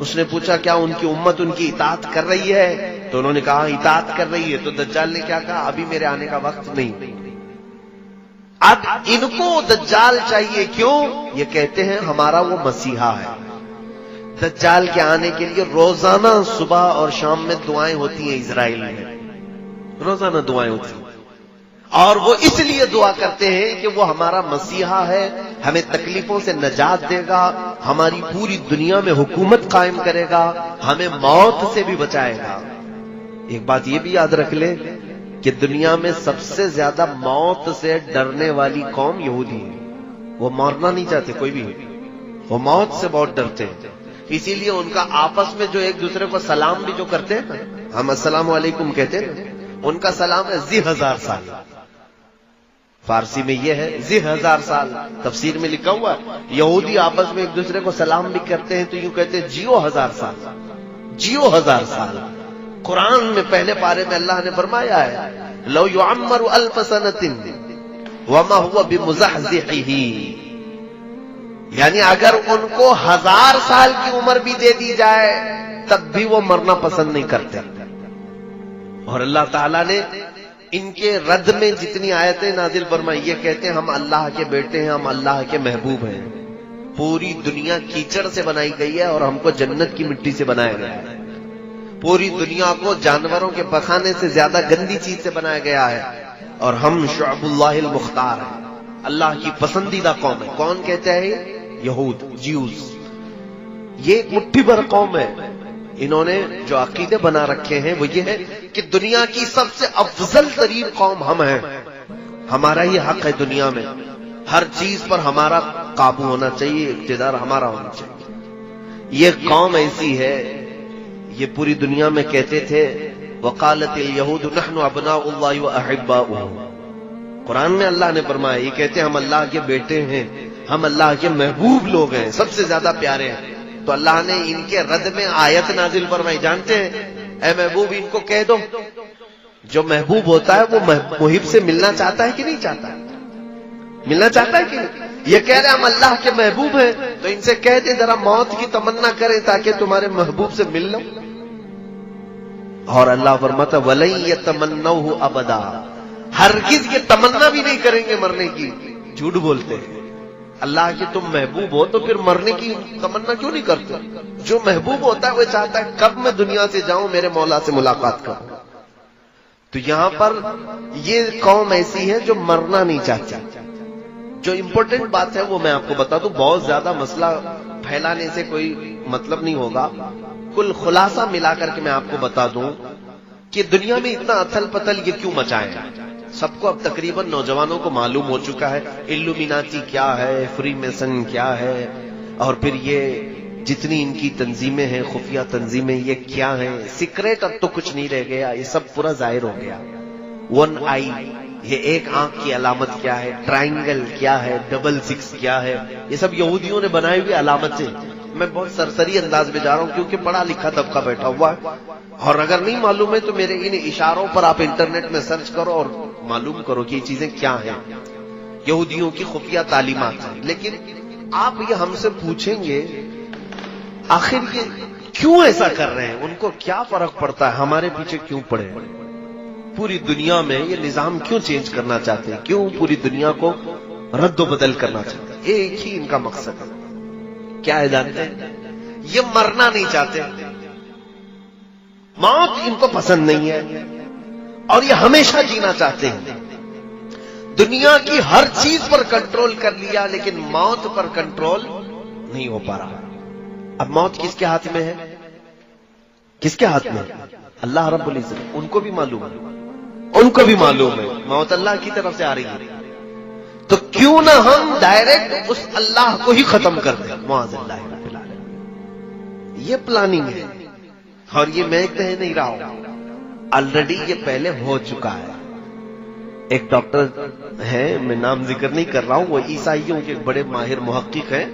اس نے پوچھا کیا ان کی امت ان کی اطاعت کر رہی ہے؟ تو انہوں نے کہا اطاعت کر رہی ہے. تو دجال نے کیا کہا؟ ابھی میرے آنے کا وقت نہیں. اب ان کو دجال چاہیے. کیوں؟ یہ کہتے ہیں ہمارا وہ مسیحا ہے. دجال کے آنے کے لیے روزانہ صبح اور شام میں دعائیں ہوتی ہیں اسرائیل میں, روزانہ دعائیں ہوتی ہیں, اور وہ اس لیے دعا کرتے ہیں کہ وہ ہمارا مسیحا ہے, ہمیں تکلیفوں سے نجات دے گا, ہماری پوری دنیا میں حکومت قائم کرے گا, ہمیں موت سے بھی بچائے گا. ایک بات یہ بھی یاد رکھ لیں کہ دنیا میں سب سے زیادہ موت سے ڈرنے والی قوم یہودی ہے. وہ مرنا نہیں چاہتے کوئی بھی, وہ موت سے بہت ڈرتے ہیں. اسی لیے ان کا آپس میں جو ایک دوسرے کو سلام بھی جو کرتے ہیں نا, ہم السلام علیکم کہتے ہیں, ان کا سلام ہے ذی 1000 سال. فارسی میں یہ ہے ذی 1000 سال. تفسیر میں لکھا ہوا ہے یہودی آپس میں ایک دوسرے کو سلام بھی کرتے ہیں تو یوں کہتے ہیں جیو 1000 سال, جیو 1000 سال. قرآن میں پہلے پارے میں اللہ نے فرمایا ہے لو یعمر 1000 سنۃ وما هو بمزحزحہ, یعنی اگر ان کو 1000 سال کی عمر بھی دے دی جائے تب بھی وہ مرنا پسند نہیں کرتے. اور اللہ تعالیٰ نے ان کے رد میں جتنی آیتیں نازل فرمائی, یہ کہتے ہیں ہم اللہ کے بیٹے ہیں, ہم اللہ کے محبوب ہیں. پوری دنیا کیچڑ سے بنائی گئی ہے اور ہم کو جنت کی مٹی سے بنایا گیا ہے. پوری دنیا کو جانوروں کے پخانے سے زیادہ گندی چیز سے بنایا گیا ہے, اور ہم شعب اللہ المختار ہیں, اللہ کی پسندیدہ قوم ہے. کون کہتا ہے؟ یہود, جیوز. یہ ایک مٹھی بھر قوم ہے. انہوں نے جو عقیدے بنا رکھے ہیں وہ یہ ہے کہ دنیا کی سب سے افضل ترین قوم ہم ہیں, ہمارا ہی حق ہے دنیا میں, ہر چیز پر ہمارا قابو ہونا چاہیے, اقتدار ہمارا ہونا چاہیے. یہ قوم ایسی ہے, یہ پوری دنیا میں کہتے تھے وقالت الیہود نحن ابناء اللہ واحباؤہ. قرآن میں اللہ نے فرمایا, یہ کہتے ہیں ہم اللہ کے بیٹے ہیں, ہم اللہ کے محبوب لوگ ہیں, سب سے زیادہ پیارے ہیں. تو اللہ نے ان کے رد میں آیت نازل فرمائی, جانتے ہیں اے محبوب ان کو کہہ دو, جو محبوب ہوتا ہے وہ محب سے ملنا چاہتا ہے کہ نہیں چاہتا؟ ملنا چاہتا ہے کہ نہیں؟ یہ کہہ رہے ہم اللہ کے محبوب ہیں, تو ان سے کہہ دے ذرا موت کی تمنا کریں تاکہ تمہارے محبوب سے مل لو. اور اللہ فرماتا وَلَن يَتَمَنَّوْهُ أَبَدًا, ہرگز یہ تمنا بھی نہیں کریں گے مرنے کی. جھوٹ بولتے ہیں. اللہ کے تم محبوب ہو تو پھر مرنے کی تمنا کیوں نہیں کرتے؟ جو محبوب ہوتا ہے وہ چاہتا ہے کب میں دنیا سے جاؤں, میرے مولا سے ملاقات کروں. تو یہاں پر یہ قوم ایسی ہے جو مرنا نہیں چاہتی. جو امپورٹنٹ بات ہے وہ میں آپ کو بتا دوں, بہت زیادہ مسئلہ پھیلانے سے کوئی مطلب نہیں ہوگا. کل خلاصہ ملا کر کے میں آپ کو بتا دوں کہ دنیا میں اتنا اتھل پتل یہ کیوں مچائے. سب کو اب تقریباً نوجوانوں کو معلوم ہو چکا ہے الومیناتی کیا ہے, فری میسن کیا ہے, اور پھر یہ جتنی ان کی تنظیمیں ہیں, خفیہ تنظیمیں, یہ کیا ہیں. سیکریٹ اب تو کچھ نہیں رہ گیا, یہ سب پورا ظاہر ہو گیا. 1 آئی, یہ ایک آنکھ کی علامت کیا ہے, ٹرائنگل کیا ہے, 66 کیا ہے, یہ سب یہودیوں نے بنائی ہوئی علامت سے. میں بہت سرسری انداز میں جا رہا ہوں کیونکہ پڑھا لکھا طبقہ بیٹھا ہوا ہے, اور اگر نہیں معلوم ہے تو میرے ان اشاروں پر آپ انٹرنیٹ میں سرچ کرو اور معلوم کرو کہ یہ چیزیں کیا ہیں. یہودیوں کی خفیہ تعلیمات ہیں. لیکن آپ یہ ہم سے پوچھیں گے آخر یہ کیوں ایسا کر رہے ہیں, ان کو کیا فرق پڑتا ہے, ہمارے پیچھے کیوں پڑے, پوری دنیا میں یہ نظام کیوں چینج کرنا چاہتے ہیں, کیوں پوری دنیا کو رد و بدل کرنا چاہتے ہیں. ایک ہی ان کا مقصد ہے, کیا ہے جانتے ہیں؟ یہ مرنا نہیں چاہتے, موت ان کو پسند نہیں ہے, اور یہ ہمیشہ جینا چاہتے ہیں. دنیا کی ہر چیز پر کنٹرول کر لیا لیکن موت پر کنٹرول نہیں ہو پا رہا. اب موت کس کے ہاتھ میں ہے؟ کس کے ہاتھ میں؟ اللہ رب العزت. ان کو بھی معلوم ہے, ان کو بھی معلوم ہے موت اللہ کی طرف سے آ رہی ہے. تو کیوں نہ ہم ڈائریکٹ اس اللہ کو ہی ختم کر دیں, معاذ اللہ رب العالمین. یہ پلاننگ ہے, اور یہ میں کہہ نہیں رہا ہوں, آلریڈی یہ پہلے ہو چکا ہے. ایک ڈاکٹر ہیں, میں نام ذکر نہیں کر رہا ہوں, وہ عیسائیوں کے بڑے ماہر محقق ہیں.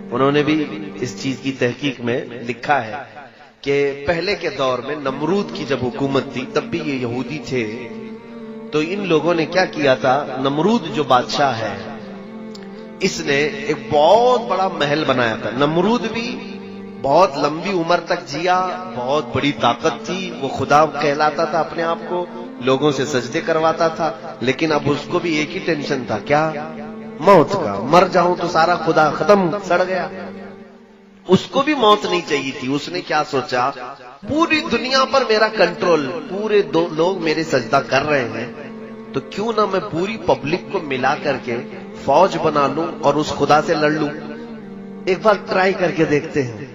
انہوں نے بھی اس چیز کی تحقیق میں لکھا ہے کہ پہلے کے دور میں نمرود کی جب حکومت تھی تب بھی یہ یہودی تھے. تو ان لوگوں نے کیا کیا تھا, نمرود جو بادشاہ ہے اس نے ایک بہت بڑا محل بنایا تھا. نمرود بھی بہت لمبی عمر تک جیا، بہت بڑی طاقت تھی، وہ خدا کہلاتا تھا اپنے آپ کو، لوگوں سے سجدے کرواتا تھا، لیکن اب اس کو بھی ایک ہی ٹینشن تھا، کیا؟ موت کا، مر جاؤں تو سارا خدا ختم، سڑ گیا۔ اس کو بھی موت نہیں چاہیے تھی۔ اس نے کیا سوچا، پوری دنیا پر میرا کنٹرول، پورے لوگ میرے سجدہ کر رہے ہیں، تو کیوں نہ میں پوری پبلک کو ملا کر کے فوج بنا لوں اور اس خدا سے لڑ لوں، ایک بار ٹرائی کر کے دیکھتے ہیں،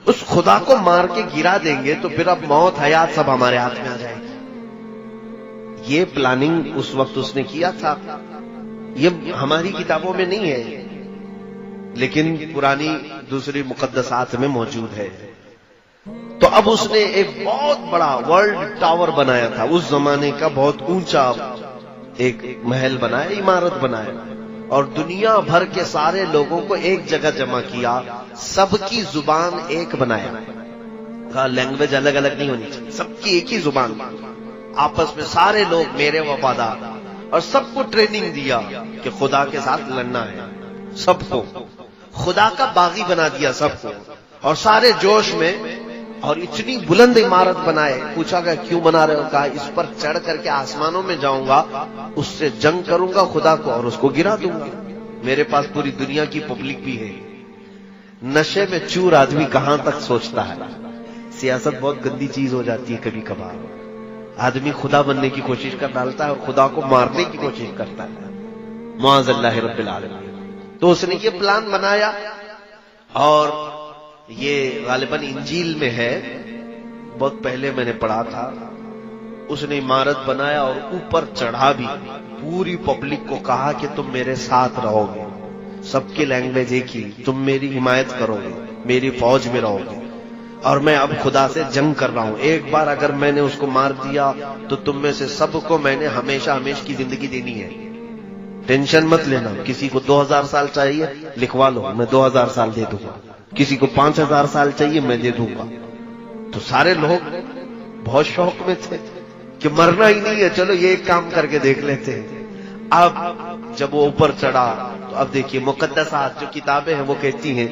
اس خدا کو مار کے گرا دیں گے تو پھر اب موت حیات سب ہمارے ہاتھ میں آ جائے گی۔ یہ پلاننگ اس وقت اس نے کیا تھا، یہ ہماری کتابوں میں نہیں ہے لیکن پرانی دوسری مقدسات میں موجود ہے۔ تو اب اس نے ایک بہت بڑا ورلڈ ٹاور بنایا تھا، اس زمانے کا بہت اونچا ایک محل بنایا، عمارت بنایا، اور دنیا بھر کے سارے لوگوں کو ایک جگہ جمع کیا، سب کی زبان ایک بنایا، کہا لینگویج الگ الگ نہیں ہونی چاہیے، سب کی ایک ہی زبان، آپس میں سارے لوگ میرے وفادار، اور سب کو ٹریننگ دیا کہ خدا کے ساتھ لڑنا ہے، سب کو خدا کا باغی بنا دیا سب کو، اور سارے جوش میں، اور اتنی بلند عمارت بنائے۔ پوچھا گیا کیوں بنا رہے ہو؟ کہا اس پر چڑھ کر کے آسمانوں میں جاؤں گا، اس سے جنگ کروں گا خدا کو اور اس کو گرا دوں گا، میرے پاس پوری دنیا کی پبلک بھی ہے۔ نشے میں چور آدمی کہاں تک سوچتا ہے، سیاست بہت گندی چیز ہو جاتی ہے کبھی کبھار، آدمی خدا بننے کی کوشش کر ڈالتا ہے اور خدا کو مارنے کی کوشش کرتا ہے، معاذ اللہ رب العالمین۔ تو اس نے یہ پلان بنایا، اور یہ غالباً انجیل میں ہے، بہت پہلے میں نے پڑھا تھا۔ اس نے عمارت بنایا اور اوپر چڑھا بھی، پوری پبلک کو کہا کہ تم میرے ساتھ رہو گے، سب کی لینگویج ایک ہی، تم میری حمایت کرو گے، میری فوج میں رہو گے، اور میں اب خدا سے جنگ کر رہا ہوں، ایک بار اگر میں نے اس کو مار دیا تو تم میں سے سب کو میں نے ہمیشہ ہمیشہ کی زندگی دینی ہے، ٹینشن مت لینا۔ کسی کو 2000 سال چاہیے لکھوا لو، میں 2000 سال دے دوں گا، کسی کو 5000 سال چاہیے میں دے دوں گا۔ تو سارے لوگ بہت شوق میں تھے کہ مرنا ہی نہیں ہے، چلو یہ ایک کام کر کے دیکھ لیتے ہیں۔ اب جب وہ اوپر چڑھا تو اب دیکھیے مقدسات جو کتابیں ہیں وہ کہتی ہیں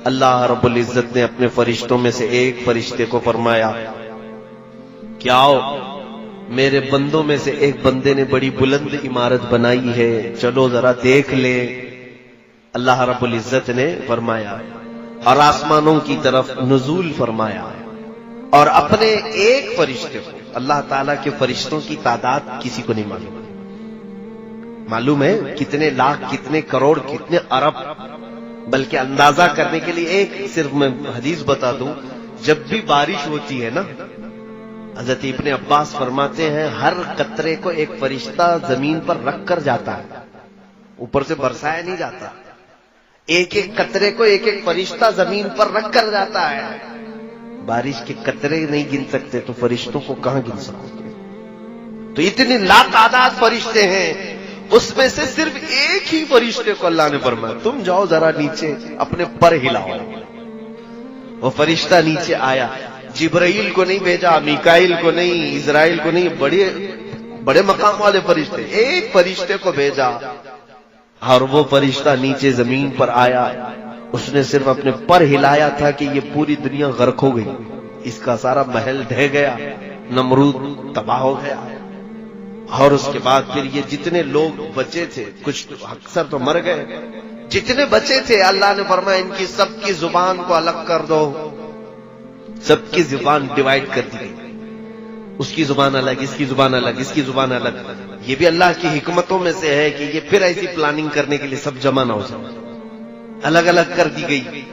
اللہ رب العزت نے اپنے فرشتوں میں سے ایک فرشتے کو فرمایا کہ آؤ، میرے بندوں میں سے ایک بندے نے بڑی بلند عمارت بنائی ہے، چلو ذرا دیکھ لیں۔ اللہ رب العزت نے فرمایا اور آسمانوں کی طرف نزول فرمایا، اور اپنے ایک فرشتے کو، اللہ تعالیٰ کے فرشتوں کی تعداد کسی کو نہیں معلوم، معلوم ہے کتنے لاکھ، کتنے کروڑ، کتنے ارب، بلکہ اندازہ کرنے کے لیے ایک صرف میں حدیث بتا دوں، جب بھی بارش ہوتی ہے نا، حضرت ابن عباس فرماتے ہیں ہر قطرے کو ایک فرشتہ زمین پر رکھ کر جاتا ہے، اوپر سے برسایا نہیں جاتا، ایک ایک قطرے کو ایک ایک فرشتہ زمین پر رکھ کر جاتا ہے۔ بارش کے قطرے نہیں گن سکتے تو فرشتوں کو کہاں گن سکتے؟ تو اتنے لاتعداد فرشتے ہیں، اس میں سے صرف ایک ہی فرشتے کو اللہ نے فرمایا تم جاؤ ذرا نیچے اپنے پر ہلاؤ۔ وہ فرشتہ نیچے آیا، جبرائیل کو نہیں بھیجا، میکائیل کو نہیں، اسرائیل کو نہیں، بڑے مقام والے فرشتے، ایک فرشتے کو بھیجا، اور وہ فرشتہ نیچے زمین پر آیا، اس نے صرف اپنے پر ہلایا تھا کہ یہ پوری دنیا غرق ہو گئی، اس کا سارا محل ڈھہ گیا، نمرود تباہ ہو گیا، اور اس کے بعد پھر یہ جتنے لوگ بچے تھے، کچھ اکثر تو مر گئے، جتنے بچے تھے اللہ نے فرمایا ان کی سب کی زبان کو الگ کر دو، سب کی زبان ڈیوائیڈ کر دی گئی، اس کی زبان الگ، اس کی زبان الگ، اس کی زبان الگ۔ یہ بھی اللہ کی حکمتوں میں سے ہے کہ یہ پھر ایسی پلاننگ کرنے کے لیے سب جمع نہ ہو جائے، الگ الگ کر دی گئی۔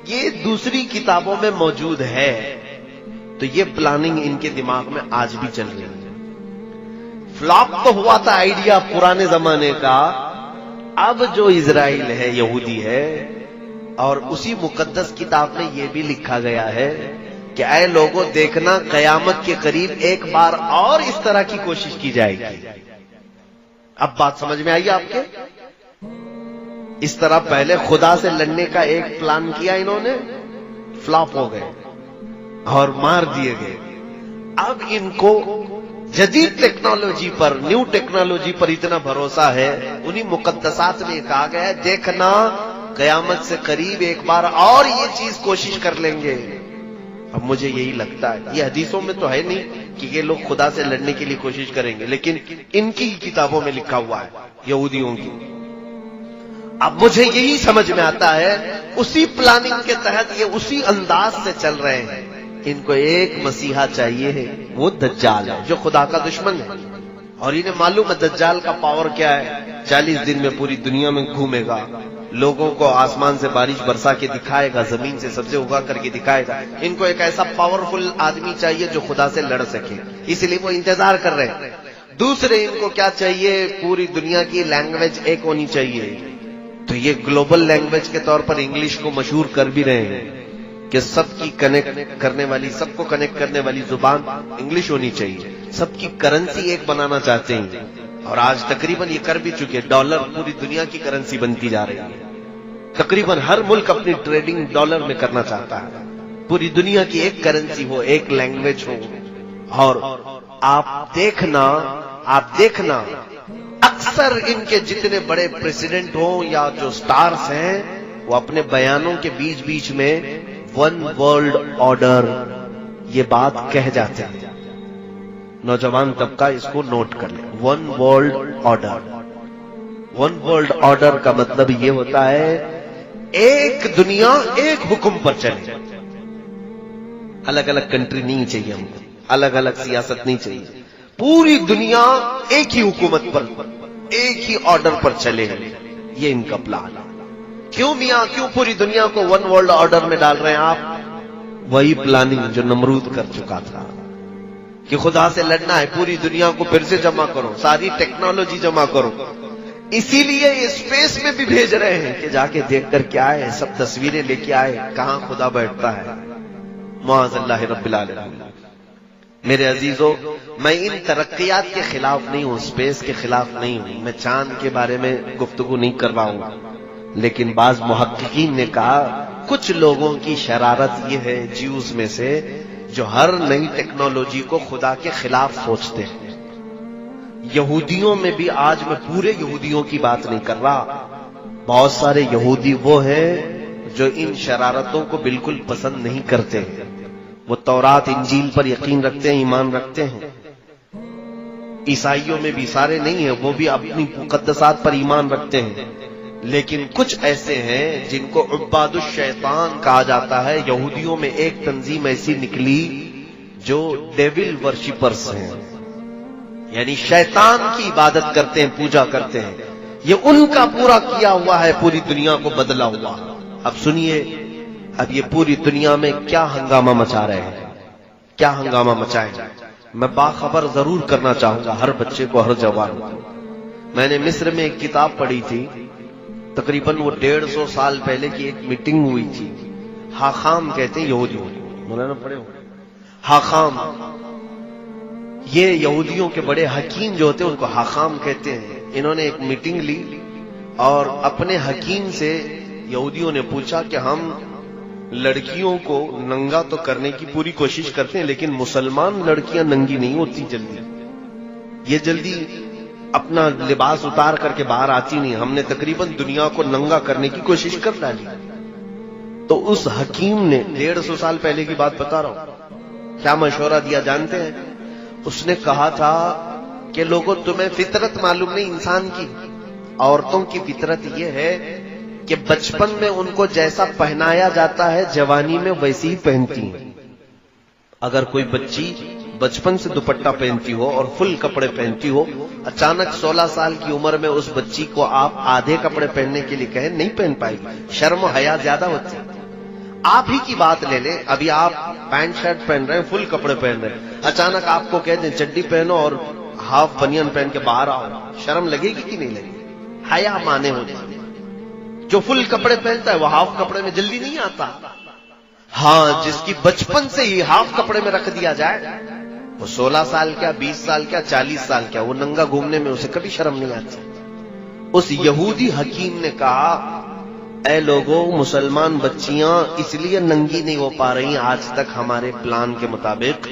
یہ دوسری کتابوں میں موجود ہے، تو یہ پلاننگ ان کے دماغ میں آج بھی چل رہی ہے۔ فلاپ تو ہوا تھا آئیڈیا پرانے زمانے کا، اب جو اسرائیل ہے، یہودی ہے، اور اسی مقدس کتاب میں یہ بھی لکھا گیا ہے کہ اے لوگوں دیکھنا قیامت کے قریب ایک بار اور اس طرح کی کوشش کی جائے گی۔ اب بات سمجھ میں آئی آپ کے؟ اس طرح پہلے خدا سے لڑنے کا ایک پلان کیا انہوں نے، فلاپ ہو گئے اور مار دیے گئے۔ اب ان کو جدید ٹیکنالوجی پر، نیو ٹیکنالوجی پر اتنا بھروسہ ہے، انہی مقدسات میں کہا گیا ہے دیکھنا قیامت سے قریب ایک بار اور یہ چیز کوشش کر لیں گے. اب مجھے یہی لگتا ہے، یہ حدیثوں میں تو ہے نہیں کہ یہ لوگ خدا سے لڑنے کے لیے کوشش کریں گے، لیکن ان کی کتابوں میں لکھا ہوا ہے یہودیوں کی. اب مجھے یہی سمجھ میں آتا ہے اسی پلاننگ کے تحت یہ اسی انداز سے چل رہے ہیں. ان کو ایک مسیحا چاہیے ہے، وہ دجال ہے جو خدا کا دشمن ہے، اور انہیں معلوم ہے دجال کا پاور کیا ہے. 40 دن میں پوری دنیا میں گھومے گا، لوگوں کو آسمان سے بارش برسا کے دکھائے گا، زمین سے سبزے اگا کر کے دکھائے گا. ان کو ایک ایسا پاورفل آدمی چاہیے جو خدا سے لڑ سکے، اس لیے وہ انتظار کر رہے ہیں. دوسرے ان کو کیا چاہیے؟ پوری دنیا کی لینگویج ایک ہونی چاہیے. تو یہ گلوبل لینگویج کے طور پر انگلش کو مشہور کر بھی رہے ہیں کہ سب کی کنیکٹ کرنے والی، سب کو کنیکٹ کرنے والی زبان انگلش ہونی چاہیے. سب کی کرنسی ایک بنانا چاہتے ہیں، اور آج تقریباً یہ کر بھی چکے. ڈالر پوری دنیا کی کرنسی بنتی جا رہی ہے. تقریباً ہر ملک اپنی ٹریڈنگ ڈالر میں کرنا چاہتا ہے. پوری دنیا کی ایک کرنسی ہو، ایک لینگویج ہو. اور آپ دیکھنا اکثر ان کے جتنے بڑے پریزیڈنٹ ہوں یا جو سٹارز ہیں، وہ اپنے بیانوں کے بیچ بیچ میں ون ورلڈ آرڈر یہ بات کہہ جاتے ہیں. نوجوان طبقہ اس کو نوٹ کر لے. One world order. One world order کا مطلب یہ ہوتا ہے ایک دنیا ایک حکم پر چلے. الگ الگ کنٹری نہیں چاہیے ہم کو، الگ الگ سیاست نہیں چاہیے. پوری دنیا ایک ہی حکومت پر، ایک ہی آرڈر پر چلے. یہ ان کا پلان. کیوں میاں، کیوں پوری دنیا کو ون ورلڈ آرڈر میں ڈال رہے ہیں آپ؟ وہی پلاننگ جو نمرود کر چکا تھا کہ خدا سے لڑنا ہے، پوری دنیا کو پھر سے جمع کرو، ساری ٹیکنالوجی جمع کرو. اسی لیے یہ اسپیس میں بھی بھیج رہے ہیں کہ جا کے دیکھ کر کیا ہے، سب تصویریں لے کے آئے کہاں خدا بیٹھتا ہے. معاذ اللہ رب العالمین. میرے عزیزو، میں ان ترقیات کے خلاف نہیں ہوں، اسپیس کے خلاف نہیں ہوں. میں چاند کے بارے میں گفتگو نہیں کر رہا ہوں، لیکن بعض محققین نے کہا کچھ لوگوں کی شرارت یہ ہے جیوز میں سے جو ہر نئی ٹیکنالوجی کو خدا کے خلاف سوچتے ہیں. یہودیوں میں بھی، آج میں پورے یہودیوں کی بات نہیں کر رہا، بہت سارے یہودی وہ ہیں جو ان شرارتوں کو بالکل پسند نہیں کرتے. وہ تورات انجیل پر یقین رکھتے ہیں، ایمان رکھتے ہیں. عیسائیوں میں بھی سارے نہیں ہیں، وہ بھی اپنی مقدسات پر ایمان رکھتے ہیں. لیکن کچھ ایسے ہیں جن کو عباد الشیطان کہا جاتا ہے. یہودیوں میں ایک تنظیم ایسی نکلی جو ڈیول ورشپرز ہیں، یعنی شیطان کی عبادت کرتے ہیں، پوجا کرتے ہیں. یہ ان کا پورا کیا ہوا ہے، پوری دنیا کو بدلا ہوا. اب سنیے، اب یہ پوری دنیا میں کیا ہنگامہ مچا رہے ہیں، کیا ہنگامہ مچائیں. میں باخبر ضرور کرنا چاہوں گا ہر بچے کو، ہر جوان کو. میں نے مصر میں ایک کتاب پڑھی تھی، تقریباً وہ 150 سال پہلے کی ایک میٹنگ ہوئی تھی. حاخام کہتے ہیں یہودیوں، مولانا پڑھے ہو؟ حاخام، یہ یہودیوں کے بڑے حکیم جو ہوتے ہیں ان کو حاخام کہتے ہیں. انہوں نے ایک میٹنگ لی اور اپنے حکیم سے یہودیوں نے پوچھا کہ ہم لڑکیوں کو ننگا تو کرنے کی پوری کوشش کرتے ہیں، لیکن مسلمان لڑکیاں ننگی نہیں ہوتی جلدی، یہ جلدی اپنا لباس اتار کر کے باہر آتی نہیں. ہم نے تقریباً دنیا کو ننگا کرنے کی کوشش کر ڈالی. تو اس حکیم نے 150 سال پہلے کی بات بتا رہا ہوں، کیا مشورہ دیا جانتے ہیں؟ اس نے کہا تھا کہ لوگوں، تمہیں فطرت معلوم نہیں انسان کی. عورتوں کی فطرت یہ ہے کہ بچپن میں ان کو جیسا پہنایا جاتا ہے جوانی میں ویسی ہی پہنتی ہیں. اگر کوئی بچی بچپن سے دوپٹہ پہنتی ہو اور فل کپڑے پہنتی ہو، اچانک 16 سال کی عمر میں اس بچی کو آپ آدھے کپڑے پہننے کے لیے کہیں، نہیں پہن پائے گی، شرم و حیا زیادہ ہوتی ہے. آپ ہی کی بات لے لیں، ابھی آپ پینٹ شرٹ پہن رہے ہیں، فل کپڑے پہن رہے ہیں، اچانک آپ کو کہہ دیں چڈی پہنو اور ہاف بنیان پہن کے باہر آؤ، شرم لگے گی کہ نہیں لگے گی؟ حیا مانے ہوتے ہیں. جو فل کپڑے پہنتا ہے وہ ہاف کپڑے میں جلدی نہیں آتا. ہاں، جس کی بچپن سے ہی ہاف کپڑے میں رکھ دیا جائے، وہ 16 سال کیا، 20 سال کیا، 40 سال کیا، وہ ننگا گھومنے میں اسے کبھی شرم نہیں آتی. اس یہودی حکیم نے کہا، اے لوگوں، مسلمان بچیاں اس لیے ننگی نہیں ہو پا رہی آج تک ہمارے پلان کے مطابق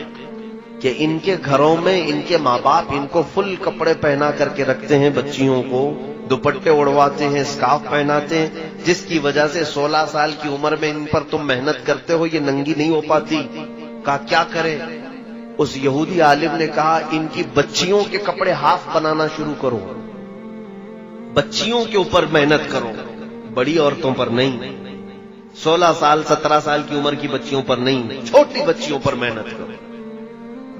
کہ ان کے گھروں میں ان کے ماں باپ ان کو فل کپڑے پہنا کر کے رکھتے ہیں بچیوں کو، دوپٹے اڑواتے ہیں، اسکارف پہناتے ہیں، جس کی وجہ سے 16 سال کی عمر میں ان پر تم محنت کرتے ہو، یہ ننگی نہیں ہو پاتی۔ کہا کیا کریں؟ اس یہودی عالم نے کہا ان کی بچیوں کے کپڑے ہاف بنانا شروع کرو، بچیوں کے اوپر محنت کرو، بڑی عورتوں پر نہیں، 16 سال 17 سال کی عمر کی بچیوں پر نہیں، چھوٹی بچیوں پر محنت کرو۔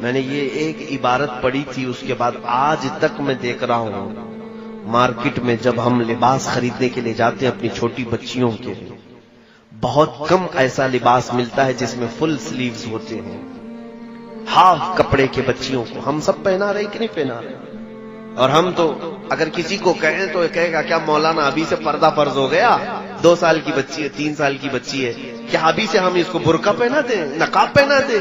میں نے یہ ایک عبارت پڑھی تھی، اس کے بعد آج تک میں دیکھ رہا ہوں مارکیٹ میں جب ہم لباس خریدنے کے لیے جاتے ہیں اپنی چھوٹی بچیوں کے لیے، بہت کم ایسا لباس ملتا ہے جس میں فل سلیوز ہوتے ہیں، ہاف کپڑے کے بچیوں کو ہم سب پہنا رہے کہ نہیں پہنا رہے؟ اور ہم تو اگر کسی کو کہیں تو کہے گا کیا مولانا ابھی سے پردہ فرض ہو گیا؟ 2 سال کی بچی ہے، 3 سال کی بچی ہے، کیا ابھی سے ہم اس کو برقع پہنا دیں، نقاب پہنا دیں؟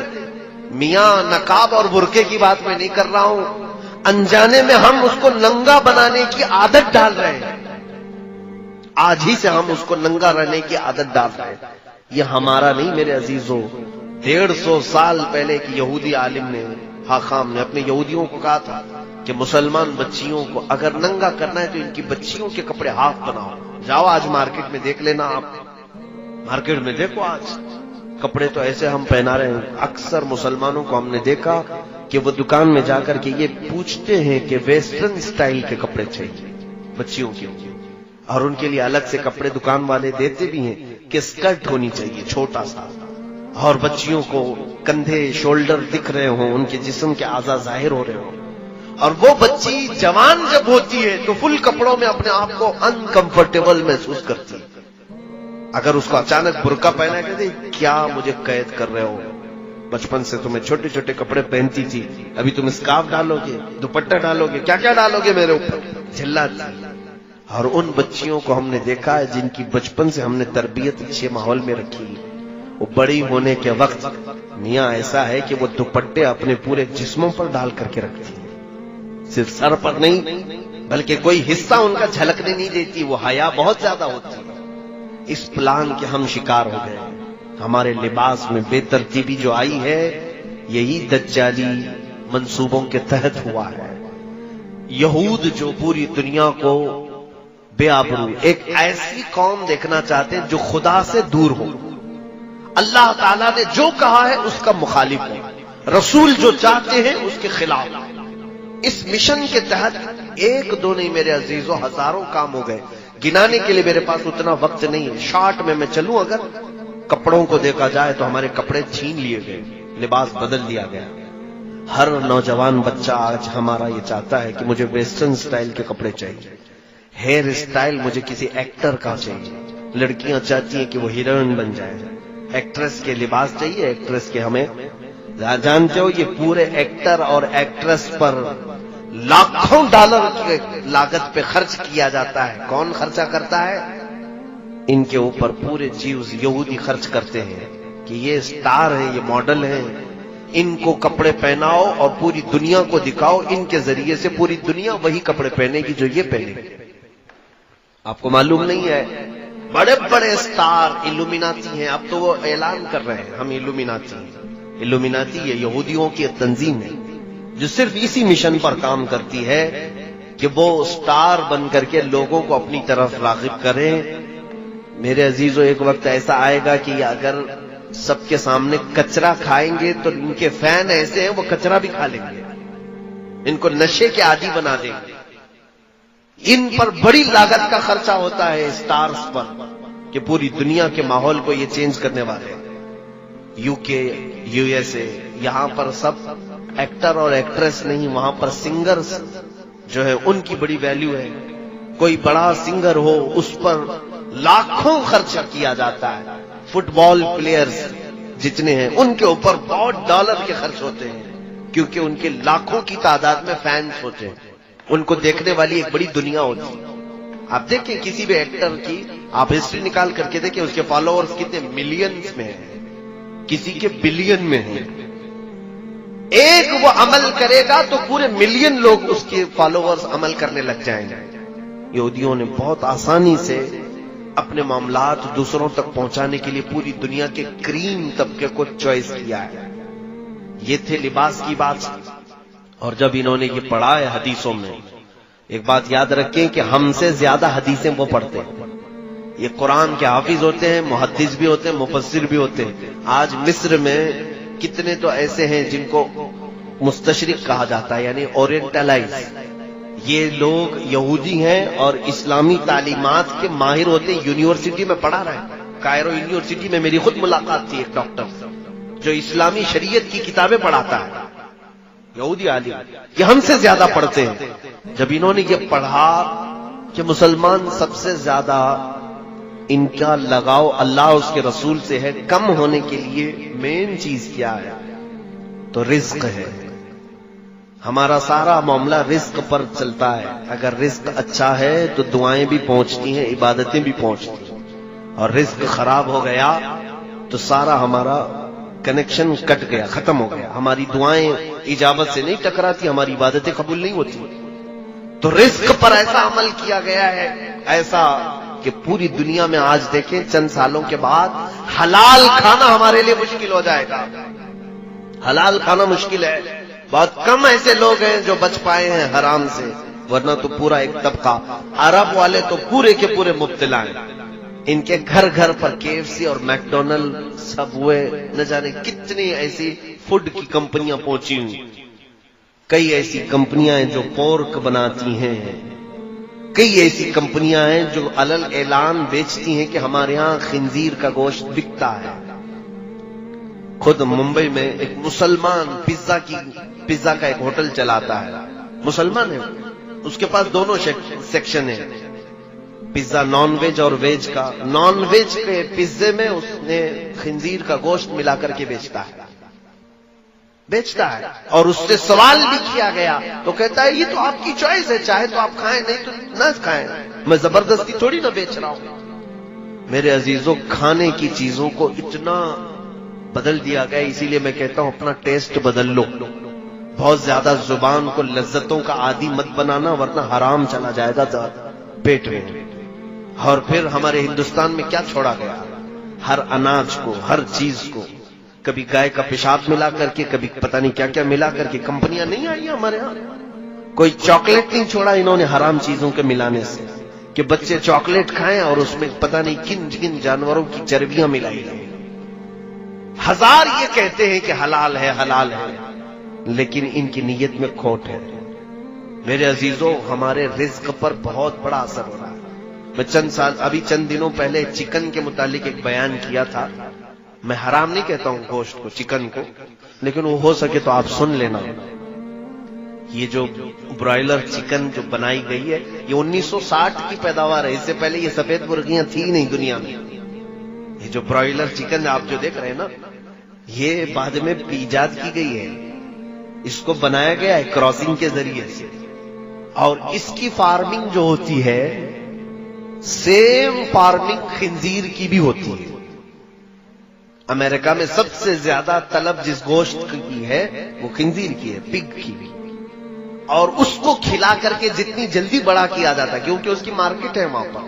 میاں نقاب اور برقعے کی بات میں نہیں کر رہا ہوں، انجانے میں ہم اس کو ننگا بنانے کی عادت ڈال رہے ہیں، آج ہی سے ہم اس کو ننگا رہنے کی عادت ڈال رہے ہیں۔ یہ ہمارا نہیں میرے عزیزوں، 150 سال پہلے ایک یہودی عالم نے، حاخام نے اپنے یہودیوں کو کہا تھا کہ مسلمان بچیوں کو اگر ننگا کرنا ہے تو ان کی بچیوں کے کپڑے ہاف بناؤ۔ جاؤ آج مارکیٹ میں دیکھ لینا، آپ مارکیٹ میں دیکھو آج کپڑے تو ایسے ہم پہنا رہے ہیں۔ اکثر مسلمانوں کو ہم نے دیکھا کہ وہ دکان میں جا کر کے یہ پوچھتے ہیں کہ ویسٹرن سٹائل کے کپڑے چاہیے بچیوں کے، اور ان کے لیے الگ سے کپڑے دکان والے دیتے بھی ہیں کہ اسکرٹ ہونی چاہیے چھوٹا سا، اور بچیوں کو کندھے شولڈر دکھ رہے ہوں، ان کے جسم کے اعضاء ظاہر ہو رہے ہوں۔ اور وہ بچی جوان جب ہوتی ہے تو فل کپڑوں میں اپنے آپ کو انکمفرٹیبل محسوس کرتی ہے۔ اگر اس کو اچانک برقع پہنا کہتے کیا مجھے قید کر رہے ہو، بچپن سے تمہیں چھوٹے چھوٹے کپڑے پہنتی تھی، ابھی تم اسکارف ڈالو گے، دوپٹہ ڈالو گے، کیا کیا ڈالو گے میرے اوپر، جھلاتی۔ اور ان بچیوں کو ہم نے دیکھا ہے جن کی بچپن سے ہم نے تربیت اچھے ماحول میں رکھی، وہ بڑی ہونے کے وقت میاں ایسا ہے کہ وہ دوپٹے اپنے پورے جسموں پر ڈال کر کے رکھتی ہے، صرف سر پر نہیں بلکہ کوئی حصہ ان کا جھلکنے نہیں دیتی، وہ حیا بہت زیادہ ہوتی ہے۔ اس پلان کے ہم شکار ہو گئے، ہمارے لباس میں بے ترتیبی جو آئی ہے یہی دجالی منصوبوں کے تحت ہوا ہے۔ یہود جو پوری دنیا کو بے آبرو، ایک ایسی قوم دیکھنا چاہتے ہیں جو خدا سے دور ہو، اللہ تعالیٰ نے جو کہا ہے اس کا مخالف ہو، رسول جو چاہتے ہیں اس کے خلاف۔ اس مشن کے تحت ایک دو نہیں میرے عزیزوں، ہزاروں کام ہو گئے، گنانے کے لیے میرے پاس اتنا وقت نہیں ہے۔ شارٹ میں چلوں، اگر کپڑوں کو دیکھا جائے تو ہمارے کپڑے چھین لیے گئے، لباس بدل دیا گیا۔ ہر نوجوان بچہ آج ہمارا یہ چاہتا ہے کہ مجھے ویسٹرن سٹائل کے کپڑے چاہیے، ہیئر سٹائل مجھے کسی ایکٹر کا چاہیے، لڑکیاں چاہتی ہیں کہ وہ ہیروئن بن جائے، ایکٹریس کے لباس چاہیے، ایکٹریس کے ہمیں جانتے ہو یہ پورے ایکٹر اور ایکٹریس پر لاکھوں ڈالر کی لاگت پہ خرچ کیا جاتا ہے۔ کون خرچہ کرتا ہے؟ ان کے اوپر پورے چیز یہودی خرچ کرتے ہیں کہ یہ سٹار ہیں، یہ ماڈل ہیں، ان کو کپڑے پہناؤ اور پوری دنیا کو دکھاؤ، ان کے ذریعے سے پوری دنیا وہی کپڑے پہنے گی جو یہ پہنے گی۔ آپ کو معلوم نہیں ہے بڑے بڑے سٹار الومیناتی ہیں، اب تو وہ اعلان کر رہے ہیں ہم الومیناتی ہیں۔ الومیناتی یہ یہودیوں کی تنظیم ہے جو صرف اسی مشن پر کام کرتی ہے کہ وہ سٹار بن کر کے لوگوں کو اپنی طرف راغب کریں۔ میرے عزیزوں ایک وقت ایسا آئے گا کہ اگر سب کے سامنے کچرا کھائیں گے تو ان کے فین ایسے ہیں وہ کچرا بھی کھا لیں گے، ان کو نشے کے عادی بنا دیں گے۔ ان پر بڑی لاگت کا خرچہ ہوتا ہے سٹارز پر کہ پوری دنیا کے ماحول کو یہ چینج کرنے والے ہیں۔ یو کے، یو ایس اے، یہاں پر سب ایکٹر اور ایکٹریس نہیں، وہاں پر سنگرز جو ہے ان کی بڑی ویلیو ہے۔ کوئی بڑا سنگر ہو اس پر لاکھوں خرچہ کیا جاتا ہے۔ فٹ بال پلیئرز جتنے ہیں ان کے اوپر بہت ڈالر کے خرچ ہوتے ہیں کیونکہ ان کے لاکھوں کی تعداد میں فینس ہوتے ہیں، ان کو دیکھنے والی ایک بڑی دنیا ہوتی ہے۔ آپ دیکھیں کسی بھی ایکٹر کی آپ ہسٹری نکال کر کے دیکھیں، اس کے فالوورز کتنے ملینز میں ہیں، کسی کے بلین میں ہیں۔ ایک وہ عمل کرے گا تو پورے ملین لوگ اس کے فالوورز عمل کرنے لگ جائیں گے۔ یہودیوں نے بہت آسانی سے اپنے معاملات دوسروں تک پہنچانے کے لیے پوری دنیا کے کریم طبقے کو چوائس کیا ہے۔ یہ تھے لباس کی بات، اور جب انہوں نے یہ پڑھا ہے حدیثوں میں ایک بات یاد رکھیں کہ ہم سے زیادہ حدیثیں وہ پڑھتے ہیں. یہ قرآن کے حافظ ہوتے ہیں، محدث بھی ہوتے ہیں، مفسر بھی ہوتے ہیں. آج مصر میں کتنے تو ایسے ہیں جن کو مستشرق کہا جاتا ہے، یعنی اورینٹلائز. یہ لوگ یہودی ہیں اور اسلامی تعلیمات کے ماہر ہوتے ہیں، یونیورسٹی میں پڑھا رہے ہیں. کائرو یونیورسٹی میں میری خود ملاقات تھی ایک ڈاکٹر سے جو اسلامی شریعت کی کتابیں پڑھاتا ہے، یہودی عالم. یہ ہم سے زیادہ پڑھتے ہیں. جب انہوں نے یہ پڑھا کہ مسلمان سب سے زیادہ ان کا لگاؤ اللہ اس کے رسول سے ہے، کم ہونے کے لیے مین چیز کیا ہے تو رزق ہے. ہمارا سارا معاملہ رزق پر چلتا ہے. اگر رزق اچھا ہے تو دعائیں بھی پہنچتی ہیں، عبادتیں بھی پہنچتی ہیں. اور رزق خراب ہو گیا تو سارا ہمارا کنیکشن کٹ گیا، ختم ہو گیا. ہماری دعائیں اجابت سے نہیں ٹکراتی، ہماری عبادتیں قبول نہیں ہوتی. تو رزق پر ایسا عمل کیا گیا ہے، ایسا کہ پوری دنیا میں آج دیکھیں چند سالوں کے بعد حلال کھانا ہمارے لیے مشکل ہو جائے گا. حلال کھانا مشکل ہے. بہت کم ایسے لوگ ہیں جو بچ پائے ہیں حرام سے، ورنہ تو پورا ایک طبقہ. عرب والے تو پورے کے پورے مبتلا ہیں. ان کے گھر گھر پر KFC اور میکڈونلڈ، سب وے، نہ جانے کتنی ایسی فوڈ کی کمپنیاں پہنچی ہوئی. کئی ایسی کمپنیاں ہیں جو پورک بناتی ہیں، کئی ایسی کمپنیاں ہیں جو علل اعلان بیچتی ہیں کہ ہمارے ہاں خنزیر کا گوشت بکتا ہے. خود ممبئی میں ایک مسلمان پیزا کا ایک ہوٹل چلاتا ہے، مسلمان ہے. اس کے پاس دونوں سیکشن ہیں، پیزا نان ویج اور ویج کا. نان ویج کے پیزے میں اس نے خنزیر کا گوشت ملا کر کے بیچتا ہے. اور اس سے سوال بھی کیا گیا تو کہتا ہے یہ تو آپ کی چوائس ہے، چاہے تو آپ کھائیں نہیں تو نہ کھائیں، میں زبردستی تھوڑی نہ بیچ رہا ہوں. میرے عزیزوں، کھانے کی چیزوں کو اتنا بدل دیا گیا، اسی لیے میں کہتا ہوں اپنا ٹیسٹ بدل لو. بہت زیادہ زبان کو لذتوں کا عادی مت بنانا، ورنہ حرام چلا جائے گا پیٹ میں. اور پھر ہمارے ہندوستان میں کیا چھوڑا گیا؟ ہر اناج کو، ہر چیز کو کبھی گائے کا پیشاب ملا کر کے، کبھی پتہ نہیں کیا کیا ملا کر کے. کمپنیاں نہیں آئی ہمارے ہاں. کوئی چاکلیٹ نہیں چھوڑا انہوں نے حرام چیزوں کے ملانے سے، کہ بچے چاکلیٹ کھائیں اور اس میں پتہ نہیں کن کن جانوروں کی چربیاں ملائی جائیں. ہزار یہ کہتے ہیں کہ حلال ہے حلال ہے، لیکن ان کی نیت میں کھوٹ ہے. میرے عزیزوں، ہمارے رزق پر بہت بڑا اثر ہو رہا ہے. میں چند دنوں پہلے چکن کے متعلق ایک بیان کیا تھا. میں حرام نہیں کہتا ہوں گوشت کو، چکن کو، لیکن وہ ہو سکے تو آپ سن لینا. یہ جو برائلر چکن جو بنائی گئی ہے، یہ 1960 کی پیداوار ہے. اس سے پہلے یہ سفید مرغیاں تھی نہیں دنیا میں. یہ جو برائلر چکن آپ جو دیکھ رہے ہیں نا، یہ بعد میں ایجاد کی گئی ہے. اس کو بنایا گیا ہے کراسنگ کے ذریعے سے. اور اس کی فارمنگ جو ہوتی ہے، سیم فارمنگ خنزیر کی بھی ہوتی ہے. امریکہ میں سب سے زیادہ طلب جس گوشت کی ہے وہ خنزیر کی ہے، پگ کی بھی. اور اس کو کھلا کر کے جتنی جلدی بڑا کیا جاتا ہے، کیونکہ اس کی مارکیٹ ہے وہاں پر،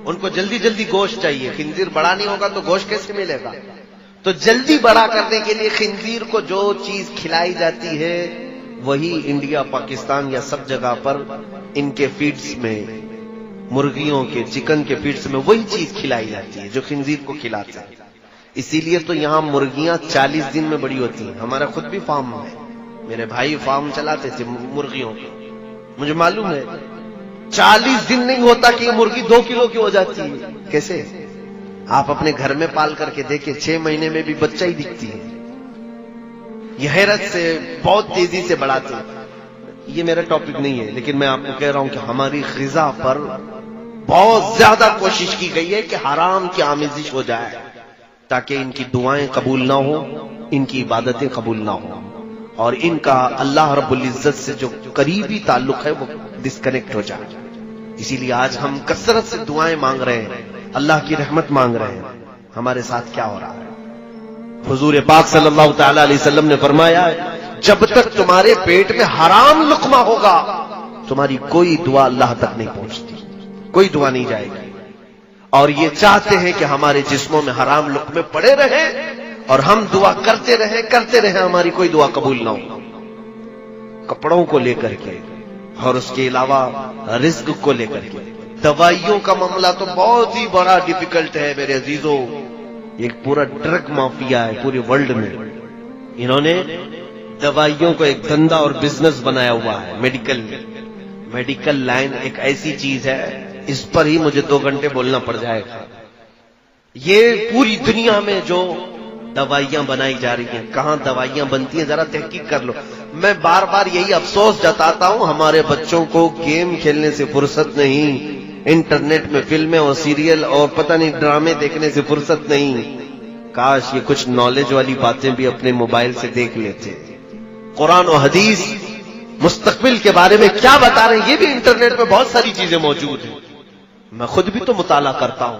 ان کو جلدی جلدی گوشت چاہیے. خنزیر بڑا نہیں ہوگا تو گوشت کیسے ملے گا؟ تو جلدی بڑا کرنے کے لیے خنزیر کو جو چیز کھلائی جاتی ہے، وہی انڈیا، پاکستان یا سب جگہ پر ان کے فیڈز میں، مرغیوں کے، چکن کے فیڈز میں وہی چیز کھلائی جاتی ہے جو خنزیر کو کھلاتے ہیں. اسی لیے تو یہاں مرغیاں 40 دن میں بڑی ہوتی ہیں. ہمارا خود بھی فارم ہے، میرے بھائی فارم چلاتے تھے مرغیوں کے، مجھے معلوم ہے 40 دن نہیں ہوتا کہ یہ مرغی 2 کلو کی ہو جاتی ہے. کیسے؟ آپ اپنے گھر میں پال کر کے دیکھیں، 6 مہینے میں بھی بچہ ہی دکھتی ہے. یہ حیرت سے بہت تیزی سے بڑھاتے ہیں. یہ میرا ٹاپک نہیں ہے، لیکن میں آپ کو کہہ رہا ہوں کہ ہماری غذا پر بہت زیادہ کوشش کی گئی ہے کہ حرام کی آمیزش ہو جائے، تاکہ ان کی دعائیں قبول نہ ہوں، ان کی عبادتیں قبول نہ ہوں، اور ان کا اللہ رب العزت سے جو قریبی تعلق ہے وہ ڈسکنیکٹ ہو جائے. اسی لیے آج ہم کثرت سے دعائیں مانگ رہے ہیں، اللہ کی رحمت مانگ رہے ہیں. ہمارے ساتھ کیا ہو رہا ہے؟ حضور پاک صلی اللہ تعالی علیہ وسلم نے فرمایا، جب تک تمہارے پیٹ میں حرام لقمہ ہوگا تمہاری کوئی دعا اللہ تک نہیں پہنچتی، کوئی دعا نہیں جائے گی. اور یہ چاہتے ہیں کہ ہمارے جسموں میں حرام لقمے پڑے رہیں اور ہم دعا کرتے رہیں، ہماری کوئی دعا قبول نہ ہو. کپڑوں کو لے کر کے اور اس کے علاوہ رزق کو لے کر کے دوائیوں کا معاملہ تو بہت ہی بڑا ڈیفیکلٹ ہے میرے عزیزوں. ایک پورا ڈرگ مافیا ہے پورے ورلڈ میں. انہوں نے دوائیوں کو ایک دھندا اور بزنس بنایا ہوا ہے. میڈیکل لائن ایک ایسی چیز ہے, اس پر ہی مجھے 2 گھنٹے بولنا پڑ جائے گا. یہ پوری دنیا میں جو دوائیاں بنائی جا رہی ہیں, کہاں دوائیاں بنتی ہیں ذرا تحقیق کر لو. میں بار بار یہی افسوس جتاتا ہوں, ہمارے بچوں کو گیم کھیلنے سے فرصت نہیں, انٹرنیٹ میں فلمیں اور سیریل اور پتہ نہیں ڈرامے دیکھنے سے فرصت نہیں. کاش یہ کچھ نالج والی باتیں بھی اپنے موبائل سے دیکھ لیتے. قرآن و حدیث مستقبل کے بارے میں کیا بتا رہے ہیں, یہ بھی انٹرنیٹ میں بہت ساری چیزیں موجود ہیں. میں خود بھی تو مطالعہ کرتا ہوں,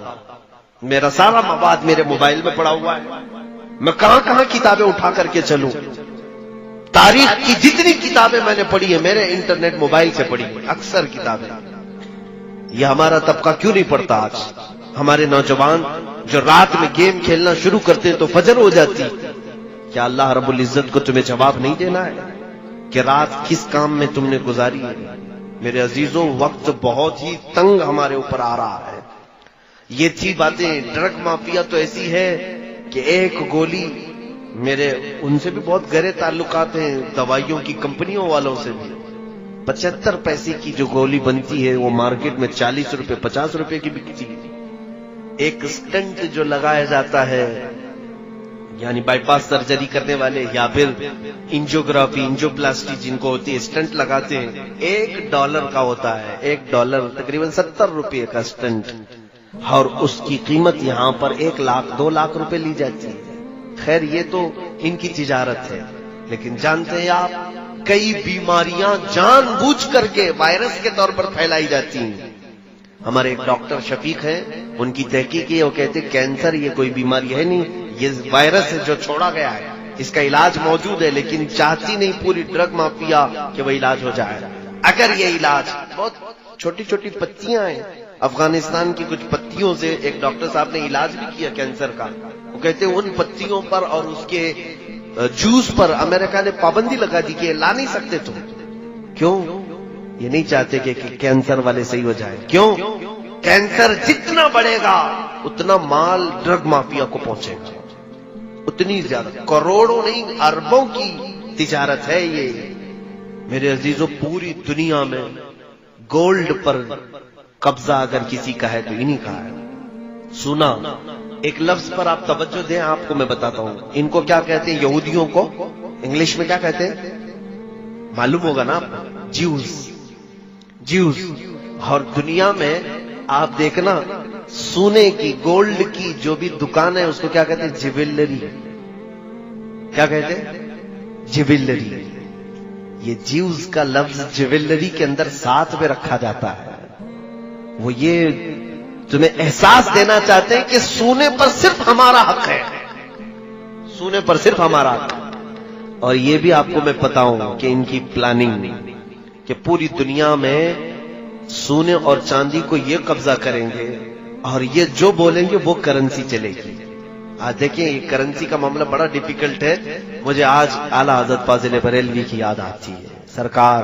میرا سارا مواد میرے موبائل میں پڑا ہوا ہے. میں کہاں کہاں کتابیں اٹھا کر کے چلوں. تاریخ کی جتنی کتابیں میں نے پڑھی ہیں میرے انٹرنیٹ موبائل سے پڑھی ہیں, اکثر کتابیں. یہ ہمارا طبقہ کیوں نہیں پڑھتا آج؟ ہمارے نوجوان جو رات میں گیم کھیلنا شروع کرتے ہیں تو فجر ہو جاتی. کیا اللہ رب العزت کو تمہیں جواب نہیں دینا ہے کہ رات کس کام میں تم نے گزاری ہے؟ میرے عزیزوں, وقت بہت ہی تنگ ہمارے اوپر آ رہا ہے. یہ تھی باتیں. ڈرگ مافیا تو ایسی ہے کہ ایک گولی, میرے ان سے بھی بہت گہرے تعلقات ہیں, دوائیوں کی کمپنیوں والوں سے بھی. 75 پیسے کی جو گولی بنتی ہے وہ مارکیٹ میں 40 روپے 50 روپے کی بکتی ہے. ایک سٹنٹ جو لگایا جاتا ہے, یعنی بائی پاس سرجری کرنے والے یا پھر انجیوگرافی انجیوپلاسٹی جن کو ہوتی ہے, سٹنٹ لگاتے ہیں, $1 کا ہوتا ہے. $1 تقریباً 70 روپے کا سٹنٹ, اور اس کی قیمت یہاں پر 1 لاکھ 2 لاکھ روپے لی جاتی ہے. خیر یہ تو ان کی تجارت ہے, لیکن جانتے ہیں آپ کئی بیماریاں جان بوجھ کر کے وائرس کے طور پر پھیلائی جاتی ہیں. ہمارے ایک ڈاکٹر شفیق ہیں, ان کی تحقیق ہے, وہ کہتے ہیں کینسر یہ کوئی بیماری ہے نہیں, یہ وائرس ہے جو چھوڑا گیا ہے, اس کا علاج موجود ہے, لیکن چاہتی نہیں پوری ڈرگ مافیا کہ وہ علاج ہو جائے. اگر یہ علاج, بہت چھوٹی چھوٹی پتیاں ہیں, افغانستان کی کچھ پتیوں سے ایک ڈاکٹر صاحب نے علاج بھی کیا کینسر کا. وہ کہتے ہیں ان پتیوں پر اور اس کے جوس پر امریکہ نے پابندی لگا دی کہ لا نہیں سکتے تم. کیوں؟ یہ نہیں چاہتے کہ کینسر والے صحیح ہو جائے. کیوں؟ کینسر جتنا بڑھے گا اتنا مال ڈرگ مافیا کو پہنچے گا, اتنی زیادہ, کروڑوں نہیں اربوں کی تجارت ہے یہ. میرے عزیزوں, پوری دنیا میں گولڈ پر قبضہ اگر کسی کا ہے تو انہی کا ہے. سنا ایک لفظ پر آپ توجہ دیں, آپ کو میں بتاتا ہوں. ان کو کیا کہتے ہیں یہودیوں کو, انگلش میں کیا کہتے ہیں معلوم ہوگا نا آپ, جیوز. اور دنیا میں آپ دیکھنا سونے کی گولڈ کی جو بھی دکان ہے اس کو کیا کہتے ہیں جیولری. کیا کہتے ہیں جیولری. یہ جیوز کا لفظ جیولری کے اندر ساتھ میں رکھا جاتا ہے. وہ یہ تمہیں احساس دینا چاہتے ہیں کہ سونے پر صرف ہمارا حق ہے, سونے پر صرف ہمارا حق ہے. اور یہ بھی آپ کو میں بتاؤں کہ ان کی پلاننگ کہ پوری دنیا میں سونے اور چاندی کو یہ قبضہ کریں گے اور یہ جو بولیں گے وہ کرنسی چلے گی. آج دیکھیں یہ کرنسی کا معاملہ بڑا ڈیفیکلٹ ہے. مجھے آج اعلیٰ حضرت فاضل بریلوی کی یاد آتی ہے. سرکار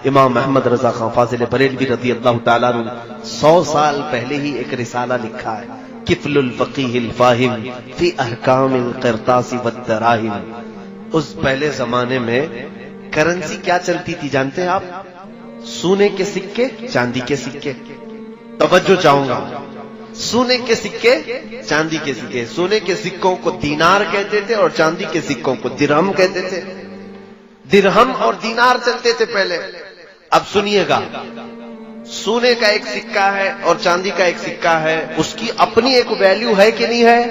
امام احمد رضا خان فاضل بریلوی رضی اللہ تعالیٰ عنہ 100 سال پہلے ہی ایک رسالہ لکھا ہے, کفل الفقیہ الفاہم فی احکام القرطاس والدراہم. اس پہلے زمانے میں کرنسی کیا چلتی تھی جانتے ہیں آپ؟ سونے کے سکے, چاندی کے سکے. توجہ چاہوں گا, سونے کے سکے, چاندی کے سکے. سونے کے سکوں کو دینار کہتے تھے اور چاندی کے سکوں کو درہم کہتے تھے. درہم اور دینار چلتے تھے پہلے. اب سنیے گا, سونے کا ایک سکہ ہے اور چاندی کا ایک سکہ ہے, اس کی اپنی ایک ویلیو ہے کہ نہیں ہے؟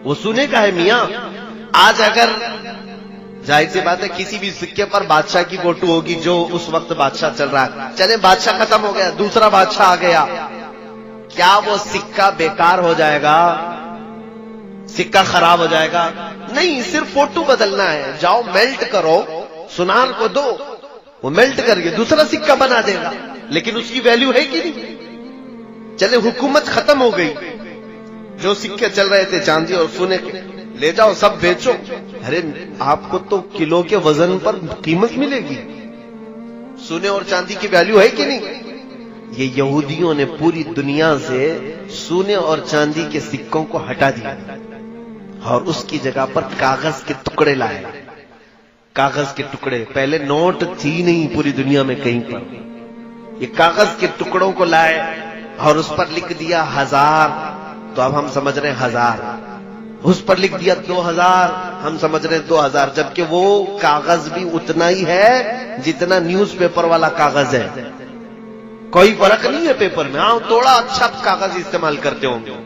وہ سونے کا ہے میاں. آج اگر ظاہر سی بات ہے کسی بھی سکے پر بادشاہ کی فوٹو ہوگی جو اس وقت بادشاہ چل رہا ہے, چلے بادشاہ ختم ہو گیا, دوسرا بادشاہ آ گیا, کیا وہ سکہ بیکار ہو جائے گا؟ سکہ خراب ہو جائے گا؟ نہیں, صرف فوٹو بدلنا ہے. جاؤ میلٹ کرو, سنار کو دو, وہ میلٹ کر کے دوسرا سکہ بنا دے گا, لیکن اس کی ویلیو ہے کہ نہیں؟ چلے حکومت ختم ہو گئی, جو سکے چل رہے تھے چاندی اور سونے کے, لے جاؤ سب بیچو. ارے آپ کو تو کلو کے وزن پر قیمت ملے گی. سونے اور چاندی کی ویلیو ہے کہ نہیں؟ یہ یہودیوں نے پوری دنیا سے سونے اور چاندی کے سکوں کو ہٹا دیا اور اس کی جگہ پر کاغذ کے ٹکڑے لائے. کاغذ کے ٹکڑے، پہلے نوٹ تھی نہیں پوری دنیا میں کہیں پر. یہ کاغذ کے ٹکڑوں کو لائے اور اس پر لکھ دیا 1000، تو اب ہم سمجھ رہے ہیں 1000. اس پر لکھ دیا 2000، ہم سمجھ رہے ہیں 2000، جبکہ وہ کاغذ بھی اتنا ہی ہے جتنا نیوز پیپر والا کاغذ ہے. کوئی فرق نہیں ہے پیپر میں. ہاں تھوڑا اچھا کاغذ استعمال کرتے ہوں گے،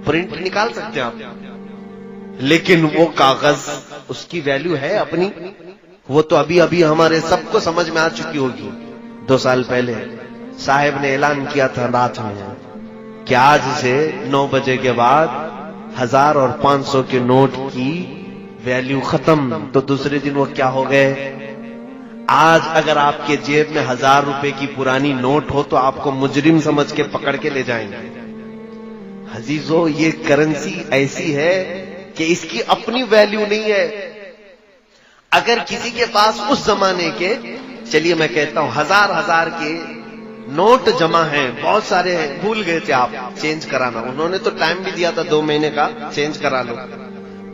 پرنٹ نکال سکتے ہیں آپ، لیکن وہ کاغذ اس کی ویلیو ہے اپنی. وہ تو ابھی ابھی ہمارے سب کو سمجھ میں آ چکی ہوگی. 2 سال پہلے صاحب نے اعلان کیا تھا رات میں کہ آج سے 9 بجے کے بعد 1000 اور 500 کے نوٹ کی ویلیو ختم. تو دوسرے دن وہ کیا ہو گئے؟ آج اگر آپ کے جیب میں 1000 روپے کی پرانی نوٹ ہو تو آپ کو مجرم سمجھ کے پکڑ کے لے جائیں گے. عزیزو، یہ کرنسی ایسی ہے کہ اس کی اپنی ویلیو نہیں ہے. اگر کسی کے پاس اس زمانے کے، چلیے میں کہتا ہوں 1000 کے نوٹ جمع ہیں، بہت سارے ہیں، بھول گئے تھے آپ چینج کرانا، انہوں نے تو ٹائم بھی دیا تھا 2 مہینے کا، چینج کرا لو،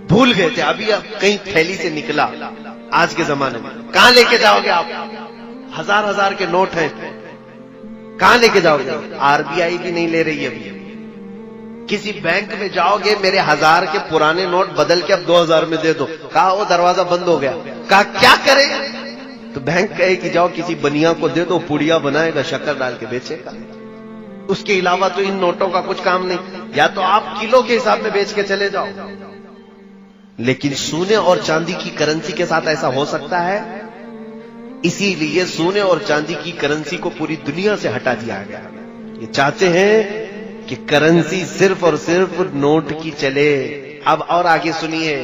بھول گئے تھے، ابھی کہیں تھیلی سے نکلا. آج کے زمانے میں کہاں لے کے جاؤ گے آپ؟ 1000 کے نوٹ ہیں، کہاں لے کے جاؤ گے؟ RBI بھی نہیں لے رہی ابھی. کسی بینک میں جاؤ گے، میرے 1000 کے پرانے نوٹ بدل کے اب 2000 میں دے دو. کہا وہ دروازہ بند ہو گیا. کہا کیا کرے؟ تو بینک کہے کہ جاؤ کسی بنیا کو دے دو، پوڑیا بنائے گا، شکر ڈال کے بیچے گا. اس کے علاوہ تو ان نوٹوں کا کچھ کام نہیں. یا تو آپ کلو کے حساب میں بیچ کے چلے جاؤ. لیکن سونے اور چاندی کی کرنسی کے ساتھ ایسا ہو سکتا ہے؟ اسی لیے سونے اور چاندی کی کرنسی کو پوری دنیا سے ہٹا دیا گیا. یہ چاہتے ہیں کہ کرنسی صرف اور صرف نوٹ کی چلے. اب اور آگے سنیے،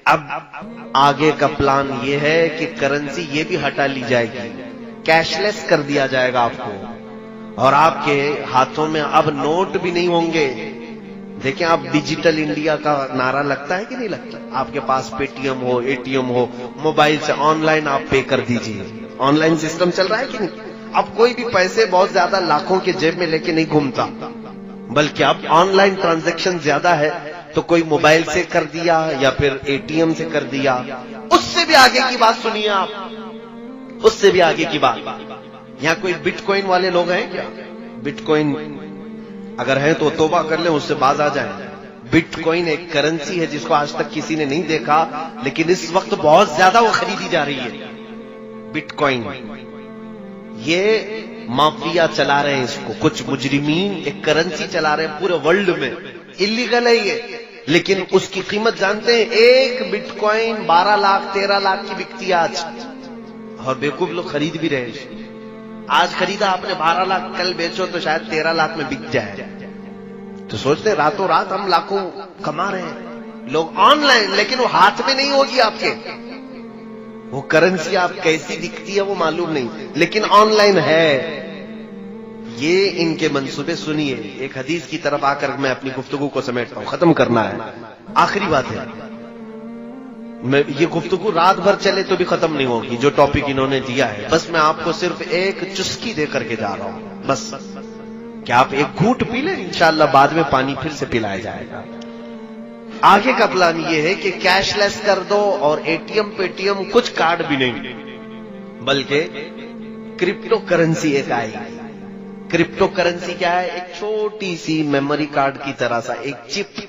اب آگے کا پلان یہ ہے کہ کرنسی یہ بھی ہٹا لی جائے گی، کیش لیس کر دیا جائے گا آپ کو، اور آپ کے ہاتھوں میں اب نوٹ بھی نہیں ہوں گے. دیکھیں آپ ڈیجیٹل انڈیا کا نعرہ لگتا ہے کہ نہیں لگتا؟ آپ کے پاس پے ٹی ایم ہو، ATM ہو، موبائل سے آن لائن آپ پے کر دیجئے. آن لائن سسٹم چل رہا ہے کہ نہیں؟ اب کوئی بھی پیسے بہت زیادہ لاکھوں کے جیب میں لے کے نہیں گھومتا، بلکہ اب آن لائن ٹرانزیکشن زیادہ ہے، تو کوئی موبائل سے کر دیا یا پھر ATM سے کر دیا. اس سے بھی آگے کی بات سنیے آپ، اس سے بھی آگے کی بات. یہاں کوئی بٹ کوئن والے لوگ ہیں کیا؟ بٹ کوئن اگر ہے تو توبہ کر لیں، اس سے باز آ جائیں. بٹ کوئن ایک کرنسی ہے جس کو آج تک کسی نے نہیں دیکھا، لیکن اس وقت بہت زیادہ وہ خریدی جا رہی ہے. بٹ کوئن یہ مافیا چلا رہے ہیں اس کو، کچھ مجرمین ایک کرنسی چلا رہے ہیں پورے ورلڈ میں. اللیگل ہے یہ، لیکن اس کی قیمت جانتے ہیں؟ ایک بٹ کوئن 12 لاکھ 13 لاکھ کی بکتی ہے آج، اور بیوقوف لوگ خرید بھی رہے ہیں. آج خریدا آپ نے 12 لاکھ، کل بیچو تو شاید 13 لاکھ میں بک جائے. تو سوچتے ہیں راتوں رات ہم لاکھوں کما رہے ہیں لوگ آن لائن، لیکن وہ ہاتھ میں نہیں ہوگی آپ کے. وہ کرنسی آپ کیسی دکھتی ہے وہ معلوم نہیں، لیکن آن لائن ہے. یہ ان کے منصوبے سنیے. ایک حدیث کی طرف آ کر میں اپنی گفتگو کو سمیٹتا ہوں، ختم کرنا ہے، آخری بات ہے. میں یہ گفتگو رات بھر چلے تو بھی ختم نہیں ہوگی جو ٹاپک انہوں نے دیا ہے. بس میں آپ کو صرف ایک چسکی دے کر کے جا رہا ہوں، بس کہ آپ ایک گھونٹ پی لیں، انشاءاللہ بعد میں پانی پھر سے پلایا جائے گا. آگے کا پلان یہ ہے کہ کیش لیس کر دو، اور ATM پے ٹی ایم کچھ کارڈ بھی نہیں، بلکہ کرپٹو کرنسی ایک آئی. کرپٹو کرنسی کیا ہے؟ ایک چھوٹی سی میموری کارڈ کی طرح سا ایک چپ،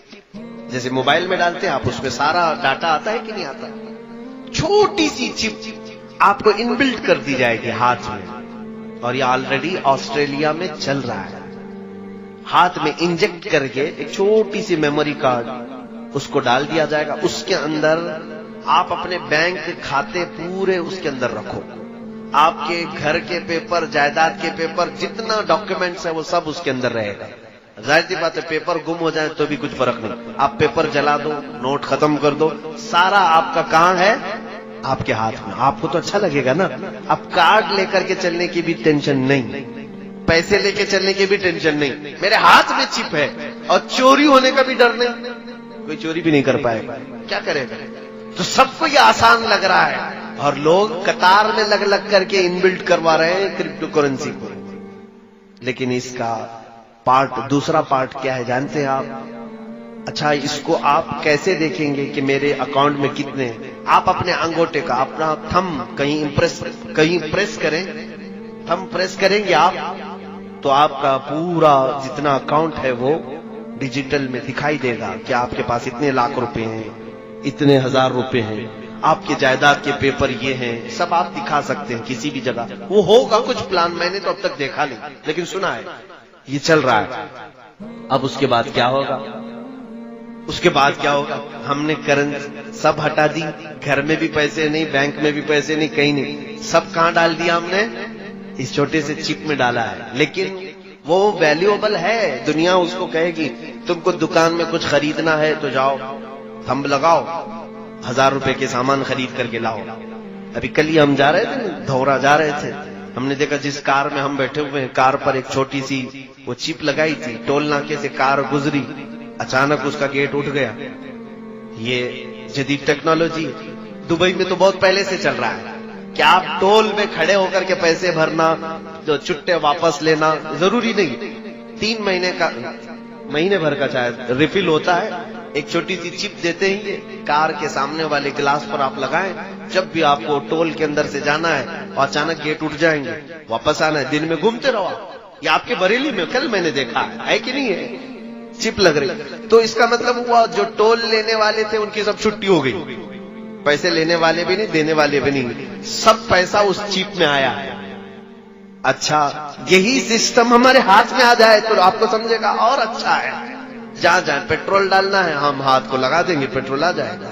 جیسے موبائل میں ڈالتے ہیں آپ، اس میں سارا ڈاٹا آتا ہے کہ نہیں آتا؟ چھوٹی سی چپ آپ کو ان بلٹ کر دی جائے گی ہاتھ میں، اور یہ آلریڈی آسٹریلیا میں چل رہا ہے. ہاتھ میں انجیکٹ کر کے ایک چھوٹی سی میموری کارڈ اس کو ڈال دیا جائے گا. اس کے اندر آپ اپنے بینک کھاتے پورے اس کے اندر رکھو، آپ کے گھر کے پیپر، جائیداد کے پیپر، جتنا ڈاکیومنٹس ہے وہ سب اس کے اندر رہے گا. ظاہر سی بات ہے پیپر گم ہو جائے تو بھی کچھ فرق نہیں، آپ پیپر جلا دو، نوٹ ختم کر دو، سارا آپ کا کہاں ہے؟ آپ کے ہاتھ میں. آپ کو تو اچھا لگے گا نا. اب کارڈ لے کر کے چلنے کی بھی ٹینشن نہیں، پیسے لے کے چلنے کی بھی ٹینشن نہیں، میرے ہاتھ میں چپ ہے، اور چوری ہونے کا بھی ڈر نہیں، کوئی چوری بھی نہیں کر پائے گا. کیا کرے گا؟ تو سب کو یہ آسان لگ رہا ہے، اور لوگ قطار میں لگ لگ کر کے انبلٹ کروا رہے ہیں کرپٹو کرنسی کو. لیکن اس کا دوسرا پارٹ کیا ہے جانتے ہیں آپ؟ اچھا اس کو آپ کیسے دیکھیں گے کہ میرے اکاؤنٹ میں کتنے؟ آپ اپنے انگوٹے کا اپنا تھم کہیں پریس کریں، تھم پریس کریں گے آپ تو آپ کا پورا جتنا اکاؤنٹ ہے وہ ڈیجیٹل میں دکھائی دے گا کہ آپ کے پاس اتنے لاکھ روپے ہیں، اتنے ہزار روپے ہیں، آپ کے جائیداد کے پیپر یہ ہیں، سب آپ دکھا سکتے ہیں کسی بھی جگہ. وہ ہوگا کچھ پلان، میں نے تو اب تک دیکھا نہیں لیکن سنا ہے یہ چل رہا ہے. اب اس کے بعد کیا ہوگا؟ اس کے بعد کیا ہوگا؟ ہم نے کرنسی سب ہٹا دی، گھر میں بھی پیسے نہیں، بینک میں بھی پیسے نہیں، کہیں نہیں، سب کہاں ڈال دیا ہم نے؟ اس چھوٹے سے چپ میں ڈالا ہے. لیکن وہ ویلیوبل ہے، دنیا اس کو کہے گی تم کو دکان میں کچھ خریدنا ہے تو جاؤ تھمب لگاؤ، 1000 روپے کے سامان خرید کر کے لاؤ. ابھی کل ہی ہم جا رہے تھے، دھورا جا رہے تھے، ہم نے دیکھا جس کار میں ہم بیٹھے ہوئے ہیں کار پر ایک چھوٹی سی وہ چپ لگائی تھی، ٹول ناکے سے کار گزری، اچانک اس کا گیٹ اٹھ گیا. یہ جدید ٹیکنالوجی دبئی میں تو بہت پہلے سے چل رہا ہے کہ آپ ٹول میں کھڑے ہو کر کے پیسے بھرنا، جو چٹے واپس لینا ضروری نہیں. 3 مہینے بھر کا شاید ریفل ہوتا ہے، ایک چھوٹی سی چپ دیتے ہیں، یہ کار کے سامنے والے گلاس پر آپ لگائیں، جب بھی آپ کو ٹول کے اندر سے جانا ہے اور اچانک گیٹ اٹھ جائیں گے، واپس آنا ہے، دن میں گھومتے رہو. یہ آپ کے بریلی میں کل میں نے دیکھا ہے کہ نہیں ہے، چپ لگ رہی. تو اس کا مطلب ہوا جو ٹول لینے والے تھے ان کی سب چھٹی ہو گئی، پیسے لینے والے بھی نہیں، دینے والے بھی نہیں، سب پیسہ اس چپ میں آیا ہے. اچھا یہی سسٹم ہمارے ہاتھ میں آ جائے تو آپ کو سمجھے گا اور اچھا ہے. جہاں جہاں پیٹرول ڈالنا ہے ہم ہاتھ کو لگا دیں گے، پیٹرول آ جائے گا.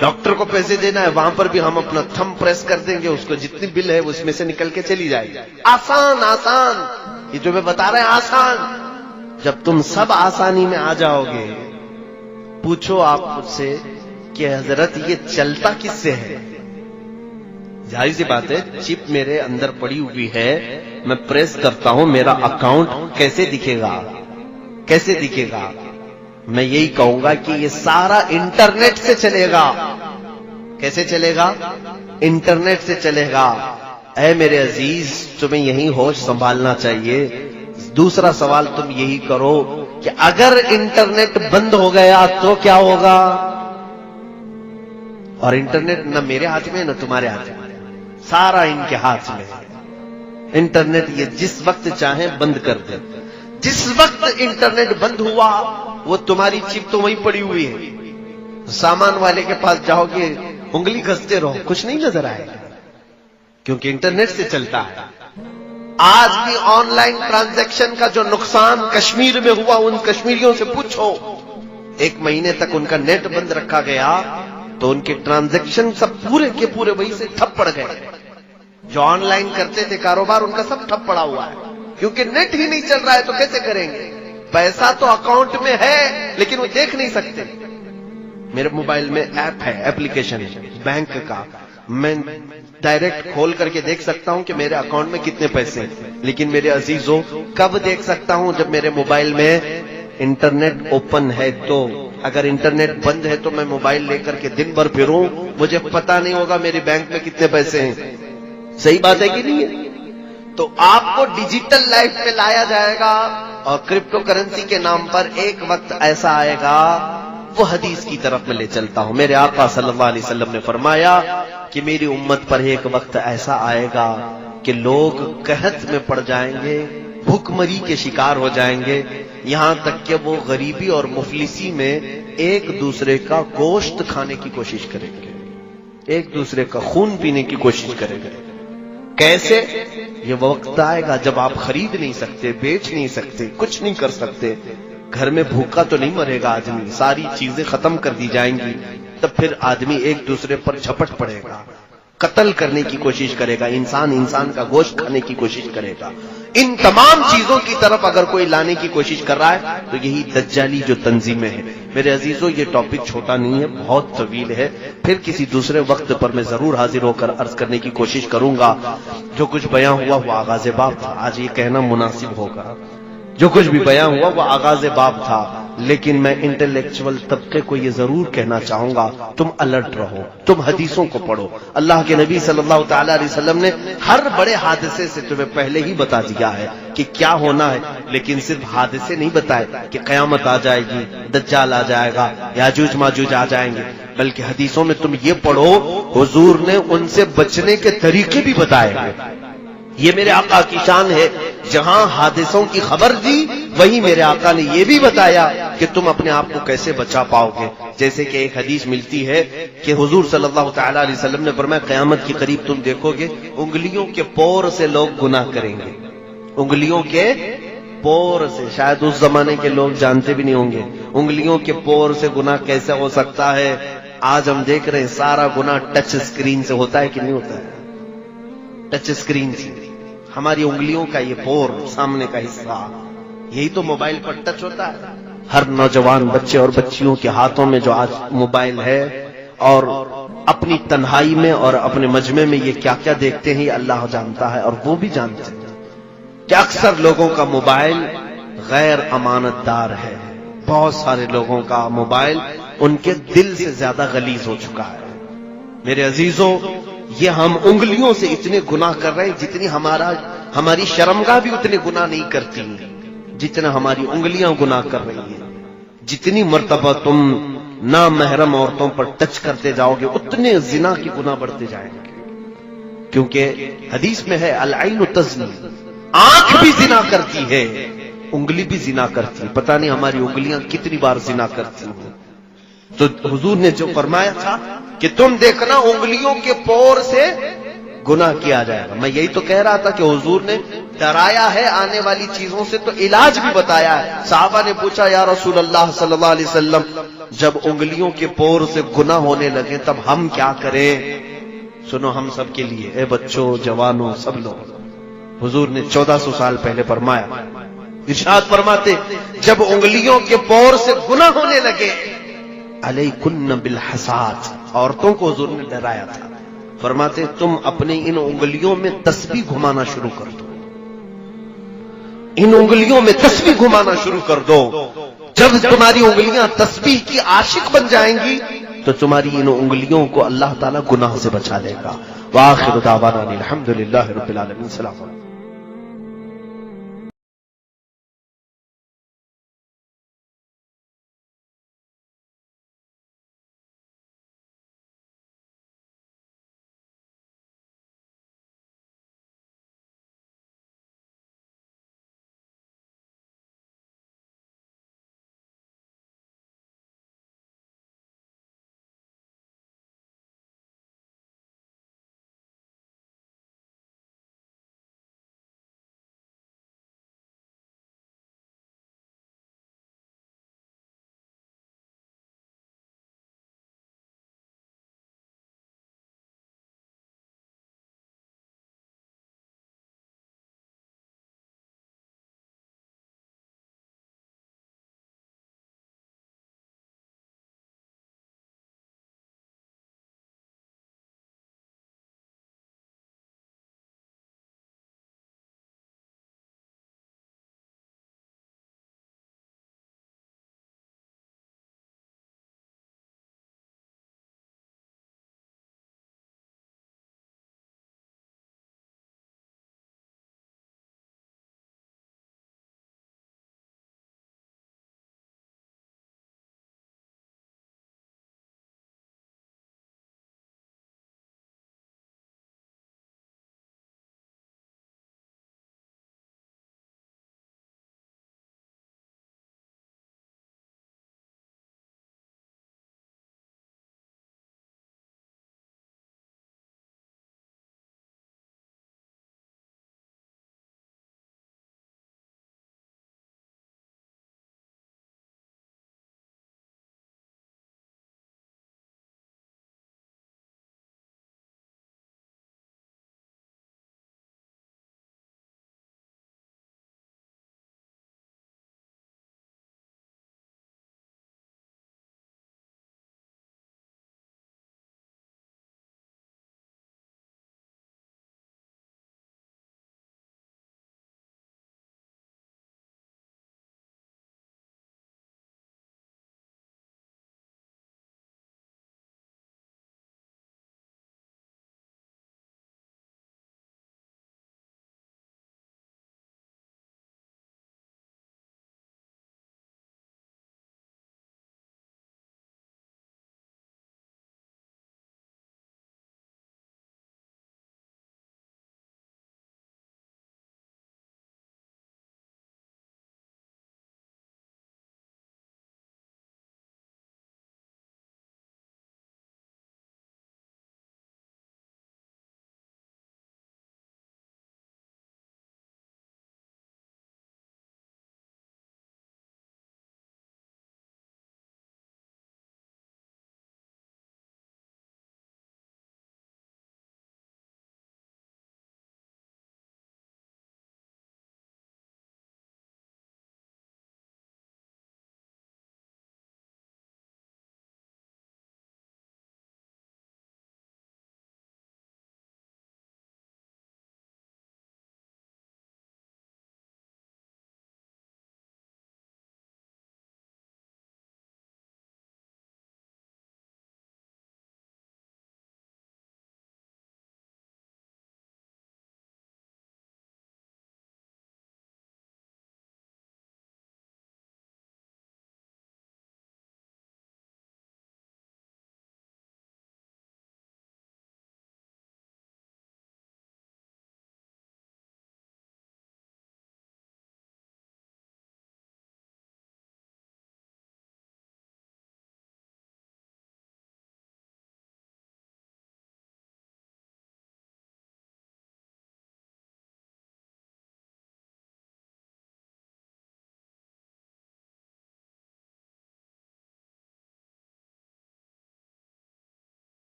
ڈاکٹر کو پیسے دینا ہے وہاں پر بھی ہم اپنا تھم پریس کر دیں گے، اس کو جتنی بل ہے اس میں سے نکل کے چلی جائے گی. آسان آسان، یہ جو میں بتا رہے ہیں آسان. جب تم سب آسانی میں آ جاؤ گے، پوچھو آپ مجھ سے کہ حضرت یہ چلتا کس سے ہے؟ ظاہر سی بات ہے چپ میرے اندر پڑی ہوئی ہے، میں پریس کرتا ہوں، میرا اکاؤنٹ کیسے دکھے گا؟ کیسے دکھے گا؟ میں یہی کہوں گا کہ یہ سارا انٹرنیٹ سے چلے گا. کیسے چلے گا؟ انٹرنیٹ سے چلے گا. اے میرے عزیز تمہیں یہی ہوش سنبھالنا چاہیے. دوسرا سوال تم یہی کرو کہ اگر انٹرنیٹ بند ہو گیا تو کیا ہوگا؟ اور انٹرنیٹ نہ میرے ہاتھ میں نہ تمہارے ہاتھ میں، سارا ان کے ہاتھ میں. انٹرنیٹ یہ جس وقت چاہیں بند کر دیں. جس وقت انٹرنیٹ بند ہوا وہ تمہاری چپ تو وہیں پڑی ہوئی ہے. سامان والے کے پاس جاؤ گے انگلی گھستے رہو، کچھ نہیں نظر آئے گا کیونکہ انٹرنیٹ سے چلتا ہے. آج بھی آن لائن ٹرانزیکشن کا جو نقصان کشمیر میں ہوا ان کشمیریوں سے پوچھو. 1 مہینے تک ان کا نیٹ بند رکھا گیا تو ان کے ٹرانزیکشن سب پورے کے پورے وہی سے ٹھپ پڑ گئے. جو آن لائن کرتے تھے کاروبار ان کا سب ٹھپ پڑا ہوا ہے کیونکہ نیٹ ہی نہیں چل رہا ہے. تو کیسے کریں گے؟ پیسہ تو اکاؤنٹ میں ہے لیکن وہ دیکھ نہیں سکتے. میرے موبائل میں ایپ ہے، ایپلیکیشن بینک کا، میں ڈائریکٹ کھول کر کے دیکھ سکتا ہوں کہ میرے اکاؤنٹ میں کتنے پیسے ہیں. لیکن میرے عزیزوں کب دیکھ سکتا ہوں؟ جب میرے موبائل میں انٹرنیٹ اوپن ہے. تو اگر انٹرنیٹ بند ہے تو میں موبائل لے کر کے دن بھر پھروں، مجھے پتا نہیں ہوگا میرے بینک میں کتنے پیسے ہیں. صحیح بات ہے کہ نہیں ہے؟ تو آپ کو ڈیجیٹل لائف میں لایا جائے گا اور کرپٹو کرنسی کے نام پر ایک وقت ایسا آئے گا. وہ حدیث کی طرف میں لے چلتا ہوں. میرے آقا صلی اللہ علیہ وسلم نے فرمایا کہ میری امت پر ایک وقت ایسا آئے گا کہ لوگ قحط میں پڑ جائیں گے، بھوک مری کے شکار ہو جائیں گے، یہاں تک کہ وہ غریبی اور مفلسی میں ایک دوسرے کا گوشت کھانے کی کوشش کریں گے، ایک دوسرے کا خون پینے کی کوشش کریں گے. کیسے؟ یہ وقت آئے گا جب آپ خرید نہیں سکتے، بیچ نہیں سکتے، کچھ نہیں کر سکتے. گھر میں بھوکا تو نہیں مرے گا آدمی، ساری چیزیں ختم کر دی جائیں گی. تب پھر آدمی ایک دوسرے پر جھپٹ پڑے گا، قتل کرنے کی کوشش کرے گا، انسان کا گوشت کھانے کی کوشش کرے گا. ان تمام چیزوں کی طرف اگر کوئی لانے کی کوشش کر رہا ہے تو یہی دجالی جو تنظیمیں ہیں. میرے عزیزوں یہ ٹاپک چھوٹا نہیں ہے، بہت طویل ہے. پھر کسی دوسرے وقت پر میں ضرور حاضر ہو کر عرض کرنے کی کوشش کروں گا. جو کچھ بیان ہوا وہ آغاز باب تھا، آج یہ کہنا مناسب ہوگا جو کچھ بھی بیان ہوا وہ آغاز باب تھا. لیکن میں انٹلیکچوئل طبقے کو یہ ضرور کہنا چاہوں گا، تم الرٹ رہو، تم حدیثوں کو پڑھو۔ اللہ کے نبی صلی اللہ تعالی علیہ وسلم نے ہر بڑے حادثے سے تمہیں پہلے ہی بتا دیا ہے کہ کیا ہونا ہے، لیکن صرف حادثے نہیں بتائے کہ قیامت آ جائے گی، دجال آ جائے گا، یاجوج ماجوج آ جائیں گے، بلکہ حدیثوں میں تم یہ پڑھو حضور نے ان سے بچنے کے طریقے بھی بتائے ہیں۔ یہ میرے آقا کی شان ہے، جہاں حادثوں کی خبر دی وہیں میرے آقا نے یہ بھی بتایا کہ تم اپنے آپ کو کیسے بچا پاؤ گے۔ جیسے کہ ایک حدیث ملتی ہے کہ حضور صلی اللہ تعالی علیہ وسلم نے فرمایا قیامت کے قریب تم دیکھو گے انگلیوں کے پور سے لوگ گناہ کریں گے، انگلیوں کے پور سے، شاید اس زمانے کے لوگ جانتے بھی نہیں ہوں گے انگلیوں کے پور سے گناہ کیسے ہو سکتا ہے۔ آج ہم دیکھ رہے ہیں سارا گناہ ٹچ اسکرین سے ہوتا ہے کہ نہیں ہوتا ہے، ٹچ اسکرین سے ہماری انگلیوں کا یہ پور سامنے کا حصہ یہی تو موبائل پر ٹچ ہوتا ہے۔ ہر نوجوان بچے اور بچیوں کے ہاتھوں میں جو آج موبائل ہے اور اپنی تنہائی میں اور اپنے مجمع میں یہ کیا کیا دیکھتے ہیں یہ اللہ جانتا ہے اور وہ بھی جانتے ہیں کہ اکثر لوگوں کا موبائل غیر امانت دار ہے، بہت سارے لوگوں کا موبائل ان کے دل سے زیادہ غلیظ ہو چکا ہے۔ میرے عزیزوں، یہ ہم انگلیوں سے اتنے گناہ کر رہے ہیں جتنی ہماری شرمگاہ بھی اتنے گناہ نہیں کرتی جتنا ہماری انگلیاں گناہ کر رہی ہیں۔ جتنی مرتبہ تم نامحرم عورتوں پر ٹچ کرتے جاؤ گے اتنے زنا کی گناہ بڑھتے جائیں گے، کیونکہ حدیث میں ہے العین تزنی، آنکھ بھی زنا کرتی ہے، انگلی بھی زنا کرتی ہے۔ پتہ نہیں ہماری انگلیاں کتنی بار زنا کرتی ہیں۔ تو حضور نے جو فرمایا تھا کہ تم دیکھنا انگلیوں کے پور سے گناہ کیا جائے گا، میں یہی تو کہہ رہا تھا کہ حضور نے ڈرایا ہے آنے والی چیزوں سے تو علاج بھی بتایا ہے۔ صحابہ نے پوچھا یا رسول اللہ صلی اللہ علیہ وسلم جب انگلیوں کے پور سے گناہ ہونے لگے تب ہم کیا کریں؟ سنو ہم سب کے لیے، اے بچوں جوانوں سب لوگ، حضور نے 1400 سال پہلے فرمایا، ارشاد فرماتے جب انگلیوں کے پور سے گناہ ہونے لگے علیکن بالحسات، عورتوں کو حضور نے ڈرایا تھا، فرماتے تم اپنے ان انگلیوں میں تسبیح گھمانا شروع کر دو، ان انگلیوں میں تسبیح گھمانا شروع کر دو۔ جب تمہاری انگلیاں تسبیح کی عاشق بن جائیں گی تو تمہاری ان انگلیوں کو اللہ تعالیٰ گناہ سے بچا لے گا۔ وآخر دعوانا الحمدللہ رب العالمین۔ السلام علیکم۔